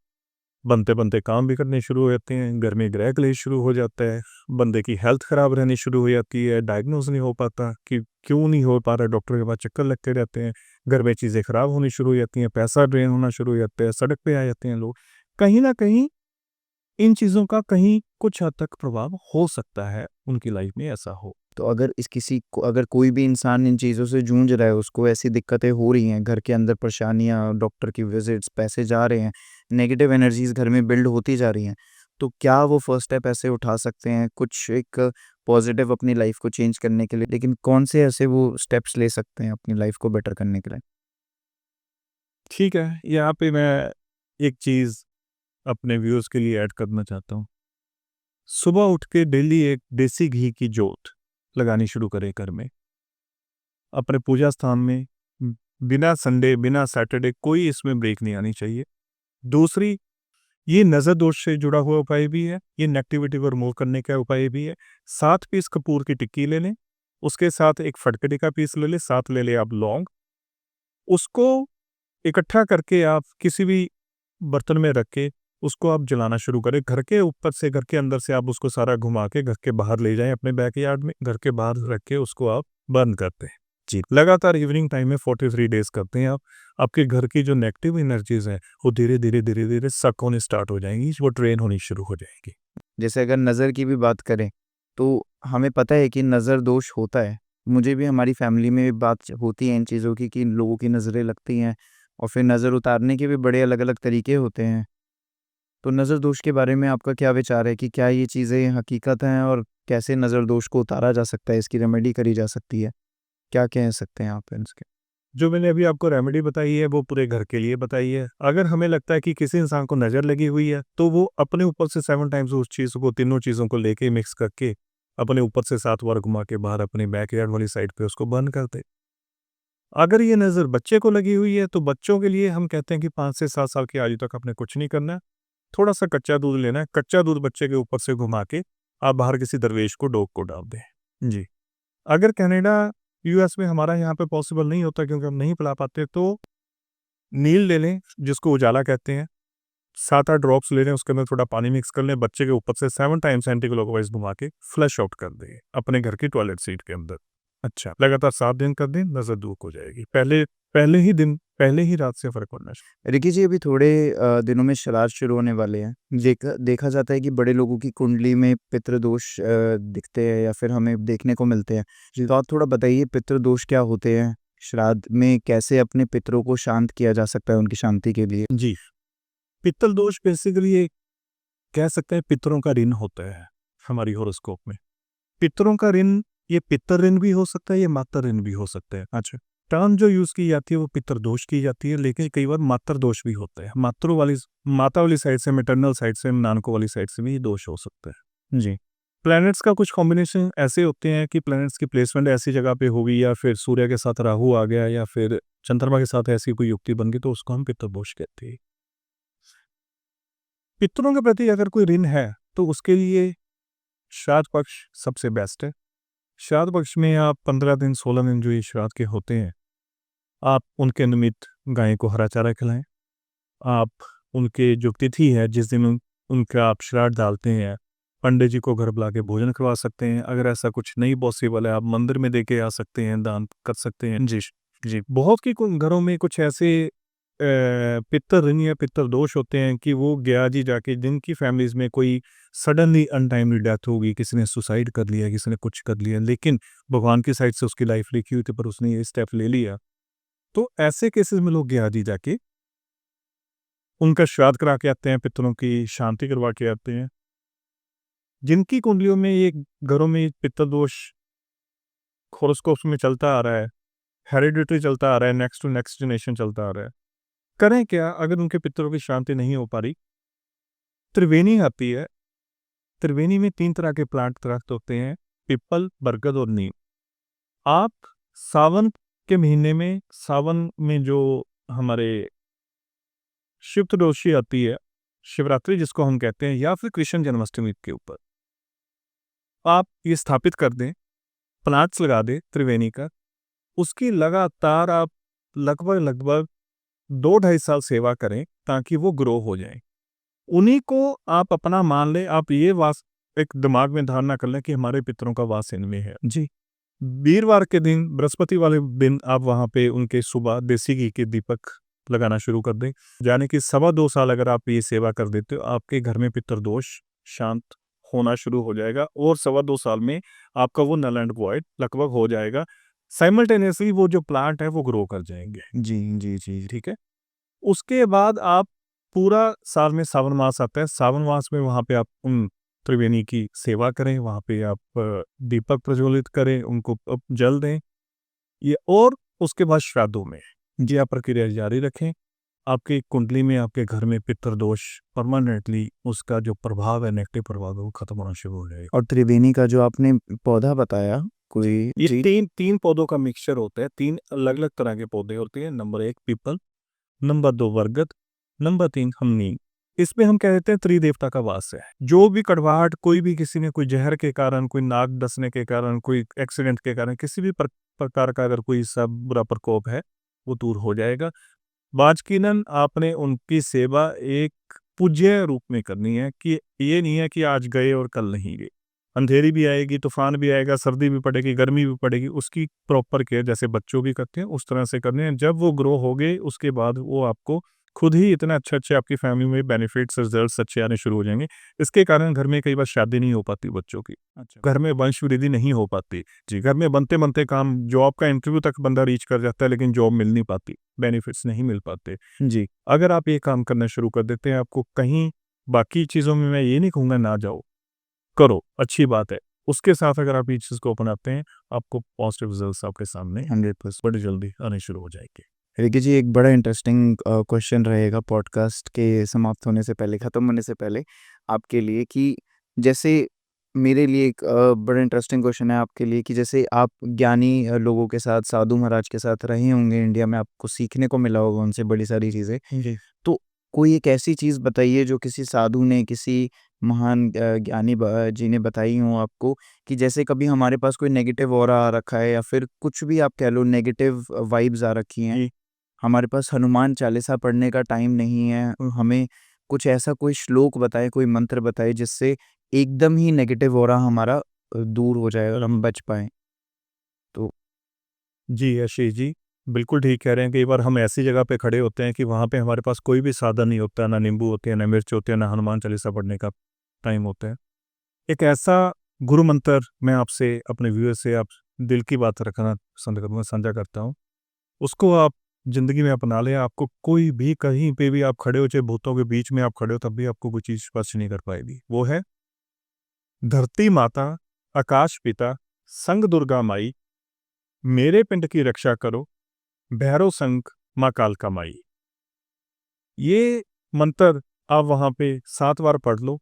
बनते बनते काम भी करने शुरू हो जाते हैं, घर में गृह क्लेश शुरू हो जाता है, बंदे की हेल्थ खराब रहनी शुरू हो जाती है, डायग्नोज नहीं हो पाता कि क्यों नहीं हो पा रहा, डॉक्टर के पास चक्कर लगते रहते हैं, घर में चीज़ें खराब होनी शुरू हो जाती हैं, पैसा ड्रेन होना शुरू हो जाता है, सड़क पे आ जाते हैं लोग। कहीं ना कहीं इन चीज़ों का कहीं कुछ हद तक प्रभाव हो सकता है, उनकी लाइफ में ऐसा हो। तो अगर इस किसी को, अगर कोई भी इंसान इन चीज़ों से जूझ रहा है, उसको ऐसी दिक्कतें हो रही हैं, घर के अंदर परेशानियाँ, डॉक्टर की विजिट्स, पैसे जा रहे हैं, नेगेटिव एनर्जीज़ घर में बिल्ड होती जा रही हैं, तो क्या वो फर्स्ट स्टेप ऐसे उठा सकते हैं कुछ एक पॉजिटिव अपनी लाइफ को चेंज करने के लिए? लेकिन कौन से ऐसे वो स्टेप्स ले सकते हैं अपनी लाइफ को बेटर करने के लिए? ठीक है, यहाँ पे मैं एक चीज़ अपने व्यूअर्स के लिए ऐड करना चाहता हूँ। सुबह उठ के डेली एक देसी घी की जोत लगानी शुरू करें घर में, अपने पूजा स्थान में। बिना संडे, बिना सैटरडे कोई इसमें ब्रेक नहीं आनी चाहिए। दूसरी, ये नज़र दोष से जुड़ा हुआ उपाय भी है, ये नेगेटिविटी को रिमूव करने का उपाय भी है। 7 पीस कपूर की टिक्की ले लें, उसके साथ एक फटकड़ी का पीस ले लें, साथ ले लें आप लौंग। उसको इकट्ठा करके आप किसी भी बर्तन में रख के उसको आप जलाना शुरू करें। घर के ऊपर से, घर के अंदर से आप उसको सारा घुमा के घर के बाहर ले जाएं, अपने बैकयार्ड में, घर के बाहर रख के उसको आप बर्न करते हैं जी। लगातार इवनिंग टाइम में 43 डेज करते हैं आप, आपके घर की जो नेगेटिव एनर्जीज हैं वो धीरे धीरे सक होने स्टार्ट हो जाएंगी, वो ड्रेन होनी शुरू हो जाएंगी। जैसे अगर नज़र की भी बात करें, तो हमें पता है कि नज़र दोष होता है। मुझे भी, हमारी फैमिली में भी बात होती है इन चीज़ों की कि लोगों की नज़रें लगती हैं और फिर नज़र उतारने के भी बड़े अलग-अलग तरीके होते हैं। तो नज़र दोष के बारे में आपका क्या विचार है कि क्या ये चीज़ें हकीकत हैं और कैसे नज़र दोष को उतारा जा सकता है, इसकी रेमेडी करी जा सकती है? क्या कह सकते हैं आप इसके? जो मैंने अभी आपको रेमेडी बताई है वो पूरे घर के लिए बताई है। अगर हमें लगता है कि किसी इंसान को नज़र लगी हुई है तो वो अपने ऊपर से 7 टाइम्स उस चीज़ को, तीनों चीज़ों को लेके मिक्स करके अपने ऊपर से 7 बार घुमा के बाहर अपने बैकयार्ड वाली साइड पे उसको बर्न कर दे। अगर ये नज़र बच्चे को लगी हुई है तो बच्चों के लिए हम कहते हैं कि 5 से 7 साल की आयु तक आपने कुछ नहीं करना है। थोड़ा-सा कच्चा दूध लेना है, कच्चा दूध बच्चे के ऊपर से घुमा के आप बाहर किसी दरवेश को, डॉग को डाल दें। जी। अगर कनाडा, यूएस में हमारा यहाँ पे पॉसिबल नहीं होता क्योंकि हम नहीं पिला पाते, तो नील ले लें जिसको उजाला कहते हैं, 7-8 ड्रॉप्स ले लें, उसके अंदर थोड़ा पानी मिक्स कर लें, बच्चे के ऊपर से 7 टाइम्स एंटी क्लॉकवाइज घुमा के फ्लश आउट कर दें अपने घर की टॉयलेट सीट के अंदर। अच्छा, लगातार 7 दिन कर दें, नज़र दूर हो जाएगी। पहले ही रात से फ़र्क पड़ना शुरू। रिकी जी, अभी थोड़े दिनों में श्राद्ध शुरू होने वाले हैं। देखा जाता है कि बड़े लोगों की कुंडली में पितृदोष दिखते हैं या फिर हमें देखने को मिलते हैं। तो आप थोड़ा बताइए, पितृदोष क्या होते हैं? श्राद्ध में कैसे अपने पितरों को शांत किया जा सकता है उनकी शांति के लिए? जी, पित्तल दोष बेसिकली एक कह सकते हैं पितरों का ऋण होता है हमारी हॉरोस्कोप में। पितरों का ऋण, ये पितर ऋण भी हो सकता है, ये मातृ ऋण भी हो सकता है। अच्छा, टर्म जो यूज़ की जाती है वो पितर दोष की जाती है, लेकिन कई बार मातृ दोष भी होता है। माता वाली साइड से, मैटरनल साइड से, नानको वाली साइड से भी ये दोष हो सकता है। जी। प्लैनेट्स का कुछ कॉम्बिनेशन ऐसे होते हैं कि प्लैनेट्स की प्लेसमेंट ऐसी जगह पे होगी या फिर सूर्य के साथ राहु आ गया या फिर चंद्रमा के साथ ऐसी कोई युक्ति बन गई तो उसको हम पितृ दोष कहते हैं। पितरों के प्रति अगर कोई ऋण है तो उसके लिए श्राद्ध पक्ष सबसे बेस्ट है। श्राद्ध पक्ष में आप 15 दिन 16 दिन जो ये श्राद्ध के होते हैं, आप उनके निमित्त गाय को हरा चारा खिलाएं। आप उनके जो तिथि है जिस दिन उनका आप श्राद्ध डालते हैं, पंडित जी को घर बुला के भोजन करवा सकते हैं। अगर ऐसा कुछ नहीं पॉसिबल है, आप मंदिर में दे के आ सकते हैं, दान कर सकते हैं। जी जी, बहुत की घरों में कुछ ऐसे पितर ऋण या पितर दोष होते हैं कि वो गया जी जाके, जिनकी फैमिलीज में कोई सडनली अनटाइमली डेथ होगी, किसी ने सुसाइड कर लिया, किसी ने कुछ कर लिया, लेकिन भगवान की साइड से उसकी लाइफ लिखी हुई थी पर उसने ये स्टेप ले लिया, तो ऐसे केसेस में लोग गया जी जाके उनका श्राद्ध करा के आते हैं, पितरों की शांति करवा के आते हैं। जिनकी कुंडलियों में ये घरों में पितर दोष हॉरोस्कोप्स में चलता आ रहा है, हेरिडिटरी चलता आ रहा है, नेक्स्ट टू नेक्स्ट जनरेशन चलता आ रहा है, करें क्या? अगर उनके पितरों की शांति नहीं हो पा रही, त्रिवेणी आती है। त्रिवेणी में 3 तरह के प्लांट दरख्त होते हैं, पीपल, बरगद और नीम। आप सावन के महीने में, सावन में जो हमारे शिव त्रयोदशी आती है, शिवरात्रि जिसको हम कहते हैं, या फिर कृष्ण जन्माष्टमी के ऊपर आप ये स्थापित कर दें, प्लांट्स लगा दें त्रिवेणी का, उसकी लगातार आप लगभग 2-2.5 साल सेवा करें ताकि वो ग्रो हो जाए। उन्हीं को आप अपना मान लें, आप ये वास एक दिमाग में धारणा कर लें कि हमारे पितरों का वास इनमें है। जी। वीरवार के दिन, बृहस्पति वाले दिन आप वहाँ पे उनके सुबह देसी घी के दीपक लगाना शुरू कर दें। यानी कि 2.25 साल अगर आप ये सेवा कर देते हो, आपके घर में पितर दोष शांत होना शुरू हो जाएगा और 2.25 साल में आपका वो नल एंड वॉइड लगभग हो जाएगा। साइमल्टेनियसली वो जो प्लांट है वो ग्रो कर जाएंगे। जी। ठीक है? उसके बाद आप पूरा साल में सावन मास आता है, सावन मास में वहाँ पे आप उन त्रिवेणी की सेवा करें, वहाँ पे आप दीपक प्रज्वलित करें, उनको जल दें, ये, और उसके बाद श्राद्धों में जी आप प्रक्रिया जारी रखें। आपकी कुंडली में, आपके घर में पितर दोष परमानेंटली उसका जो प्रभाव है, नेगेटिव प्रभाव है, वो खत्म होना शुरू हो जाएगा। और त्रिवेणी का जो आपने पौधा बताया, कोई ये तीन पौधों का मिक्सचर होता है, 3 अलग-अलग तरह के पौधे होते हैं। नंबर 1 पीपल, नंबर 2 बरगद, नंबर 3 हम नीम। इसमें हम कह देते हैं त्रिदेवता का वास है। जो भी कड़वाहट, कोई भी किसी ने कोई जहर के कारण, कोई नाग डसने के कारण, कोई एक्सीडेंट के कारण, किसी भी प्रकार का अगर कोई सा बुरा प्रकोप है, वो दूर हो जाएगा। बाजकीनन आपने उनकी सेवा एक पूज्य रूप में करनी है कि ये नहीं है कि आज गए और कल नहीं गए। अंधेरी भी आएगी, तूफान भी आएगा, सर्दी भी पड़ेगी, गर्मी भी पड़ेगी, उसकी प्रॉपर केयर जैसे बच्चों की करते हैं उस तरह से करनी है। जब वो ग्रो हो गए उसके बाद वो आपको खुद ही इतना अच्छे आपकी फैमिली में बेनिफिट्स रिजल्ट्स अच्छे आने शुरू हो जाएंगे। इसके कारण घर में कई बार शादी नहीं हो पाती बच्चों की, घर में वंश वृद्धि नहीं हो पाती। जी, घर में बनते बनते काम, जॉब का इंटरव्यू तक बंदा रीच कर जाता है लेकिन जॉब मिल नहीं पाती, बेनिफिट्स नहीं मिल पाते। जी, अगर आप ये काम करना शुरू कर देते हैं, आपको कहीं बाकी चीज़ों में मैं ये नहीं कहूँगा ना जाओ, करो, अच्छी बात है। उसके साथ अगर आप ये चीज़ को अपनाते हैं, आपको पॉजिटिव रिजल्ट्स आपके सामने 100%। बड़ी जल्दी आने शुरू हो जाएंगे। देखिए जी, एक बड़ा इंटरेस्टिंग क्वेश्चन रहेगा पॉडकास्ट के समाप्त होने से पहले, ख़त्म होने से पहले आपके लिए कि जैसे मेरे लिए एक बड़ा इंटरेस्टिंग क्वेश्चन है आपके लिए कि जैसे आप ज्ञानी लोगों के साथ, साधु महाराज के साथ रहे होंगे इंडिया में, आपको सीखने को मिला होगा उनसे बड़ी सारी चीज़ें। जी। तो कोई एक ऐसी चीज़ बताइए जो किसी साधु ने, किसी महान ज्ञानी जी ने बताई हो आपको कि जैसे कभी हमारे पास कोई नेगेटिव ऑरा आ रखा है या फिर कुछ भी आप कह लो, नेगेटिव वाइब्स आ रखी हैं, जी। हमारे पास हनुमान चालीसा पढ़ने का टाइम नहीं है, हमें कुछ ऐसा कोई श्लोक बताएँ, कोई मंत्र बताएँ जिससे एकदम ही नेगेटिव ऑरा हमारा दूर हो जाए और हम बच पाएँ। तो जी, आशीष जी, बिल्कुल ठीक कह रहे हैं। कई बार हम ऐसी जगह पे खड़े होते हैं कि वहाँ पे हमारे पास कोई भी साधन नहीं होता, ना नींबू होते हैं, ना मिर्च होते हैं, ना हनुमान चालीसा पढ़ने का टाइम होता है। एक ऐसा गुरु मंत्र मैं आपसे, अपने व्यूअर से आप दिल की बात रखना पसंद करूँगा, साझा करता हूँ। उसको आप ज़िंदगी में अपना लें, आपको कोई भी कहीं पे भी आप खड़े हो, चाहे भूतों के बीच में आप खड़े हो, तब भी आपको कोई चीज़ स्पर्श नहीं कर पाएगी। वो है, धरती माता, आकाश पिता, संग दुर्गा माई, मेरे पिंड की रक्षा करो, भैरव संग माँ कालका माई। ये मंत्र आप वहाँ पे 7 बार पढ़ लो,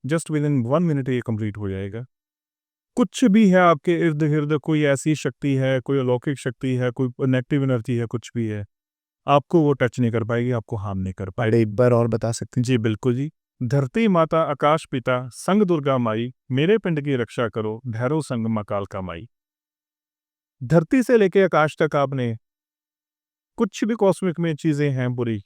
जस्ट विदिन 1 मिनट ये कंप्लीट हो जाएगा। कुछ भी है आपके इर्द-गिर्द, कोई ऐसी शक्ति है, कोई अलौकिक शक्ति है, कोई नेगेटिव एनर्जी है, कुछ भी है, आपको वो टच नहीं कर पाएगी, आपको हार्म नहीं कर पाएगी। अरे एक बार और बता सकते हैं? जी, बिल्कुल जी। धरती माता, आकाश पिता, संग दुर्गा माई, मेरे पिंड की रक्षा करो, भैरव संग माँ कालका माई। धरती से लेके आकाश तक आपने कुछ भी कॉस्मिक में चीज़ें हैं बुरी,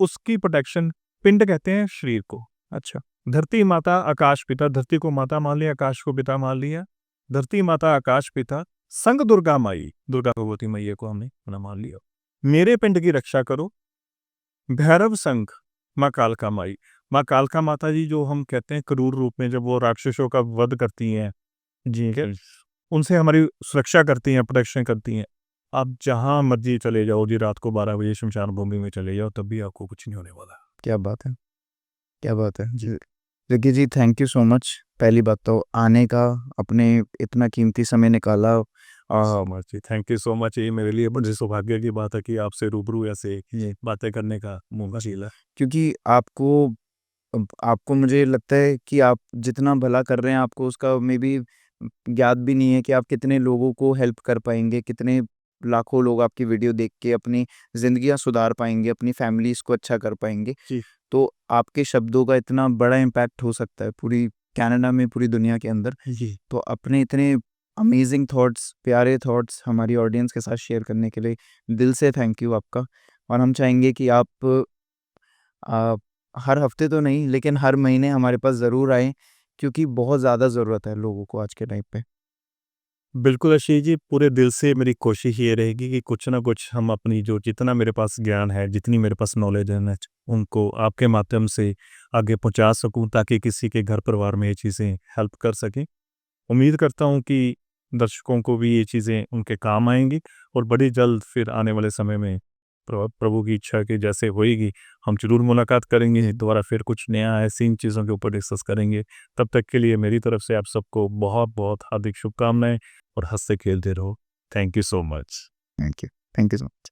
उसकी प्रोटेक्शन, पिंड कहते हैं शरीर को। अच्छा, धरती माता, आकाश पिता, धरती को माता मान लिया, आकाश को पिता मान लिया। धरती माता, आकाश पिता, संग दुर्गा माई, दुर्गा भगवती मैया को हमने अपना मान लिया। मेरे पिंड की रक्षा करो, भैरव संग माँ कालका माई। माँ कालका माता जी जो हम कहते हैं क्रूर रूप में जब वो राक्षसों का वध करती हैं, जी, ठीक है? उनसे हमारी सुरक्षा करती हैं, प्रोटेक्शन करती हैं। आप जहाँ मर्ज़ी चले जाओ जी, रात को 12 बजे श्मशान भूमि में चले जाओ, तब भी आपको कुछ नहीं होने वाला। क्या बात है! क्या बात है! जी। देखिए जी, थैंक यू सो मच। पहली बात तो आने का, अपने इतना कीमती समय निकाला। सो मच जी, थैंक यू सो मच। ये मेरे लिए बड़ी सौभाग्य की बात है कि आपसे रूबरू ऐसे जी, बातें करने का मौका मिला। क्योंकि आपको मुझे लगता है कि आप जितना भला कर रहे हैं, आपको उसका मेबी ज्ञात भी नहीं है कि आप कितने लोगों को हेल्प कर पाएँगे, कितने लाखों लोग आपकी वीडियो देख के अपनी ज़िंदगियाँ सुधार पाएँगे, अपनी फैमिलीज़ को अच्छा कर पाएँगे। जी। तो आपके शब्दों का इतना बड़ा इम्पैक्ट हो सकता है पूरी कनाडा में, पूरी दुनिया के अंदर। जी। तो अपने इतने अमेजिंग थॉट्स, प्यारे थॉट्स हमारी ऑडियंस के साथ शेयर करने के लिए दिल से थैंक यू आपका। और हम चाहेंगे कि आप अ, हर हफ्ते तो नहीं, लेकिन हर महीने हमारे पास ज़रूर आएँ, क्योंकि बहुत ज़्यादा ज़रूरत है लोगों को आज के टाइम पे। बिल्कुल आशीष जी, पूरे दिल से मेरी कोशिश ये रहेगी कि कुछ ना कुछ हम अपनी जो जितना मेरे पास ज्ञान है, जितनी मेरे पास नॉलेज है ना, उनको आपके माध्यम से आगे पहुँचा सकूँ ताकि किसी के घर परिवार में ये चीज़ें हेल्प कर सकें। उम्मीद करता हूँ कि दर्शकों को भी ये चीज़ें उनके काम आएँगी और बड़ी जल्द फिर आने वाले समय में प्रभु की इच्छा के जैसे होएगी, हम ज़रूर मुलाकात करेंगे, दोबारा फिर कुछ नया ऐसी इन चीज़ों के ऊपर डिस्कस करेंगे। तब तक के लिए मेरी तरफ से आप सबको बहुत-बहुत हार्दिक शुभकामनाएँ और हँसते-खेलते रहो। Thank you so much. Thank you. Thank you so much.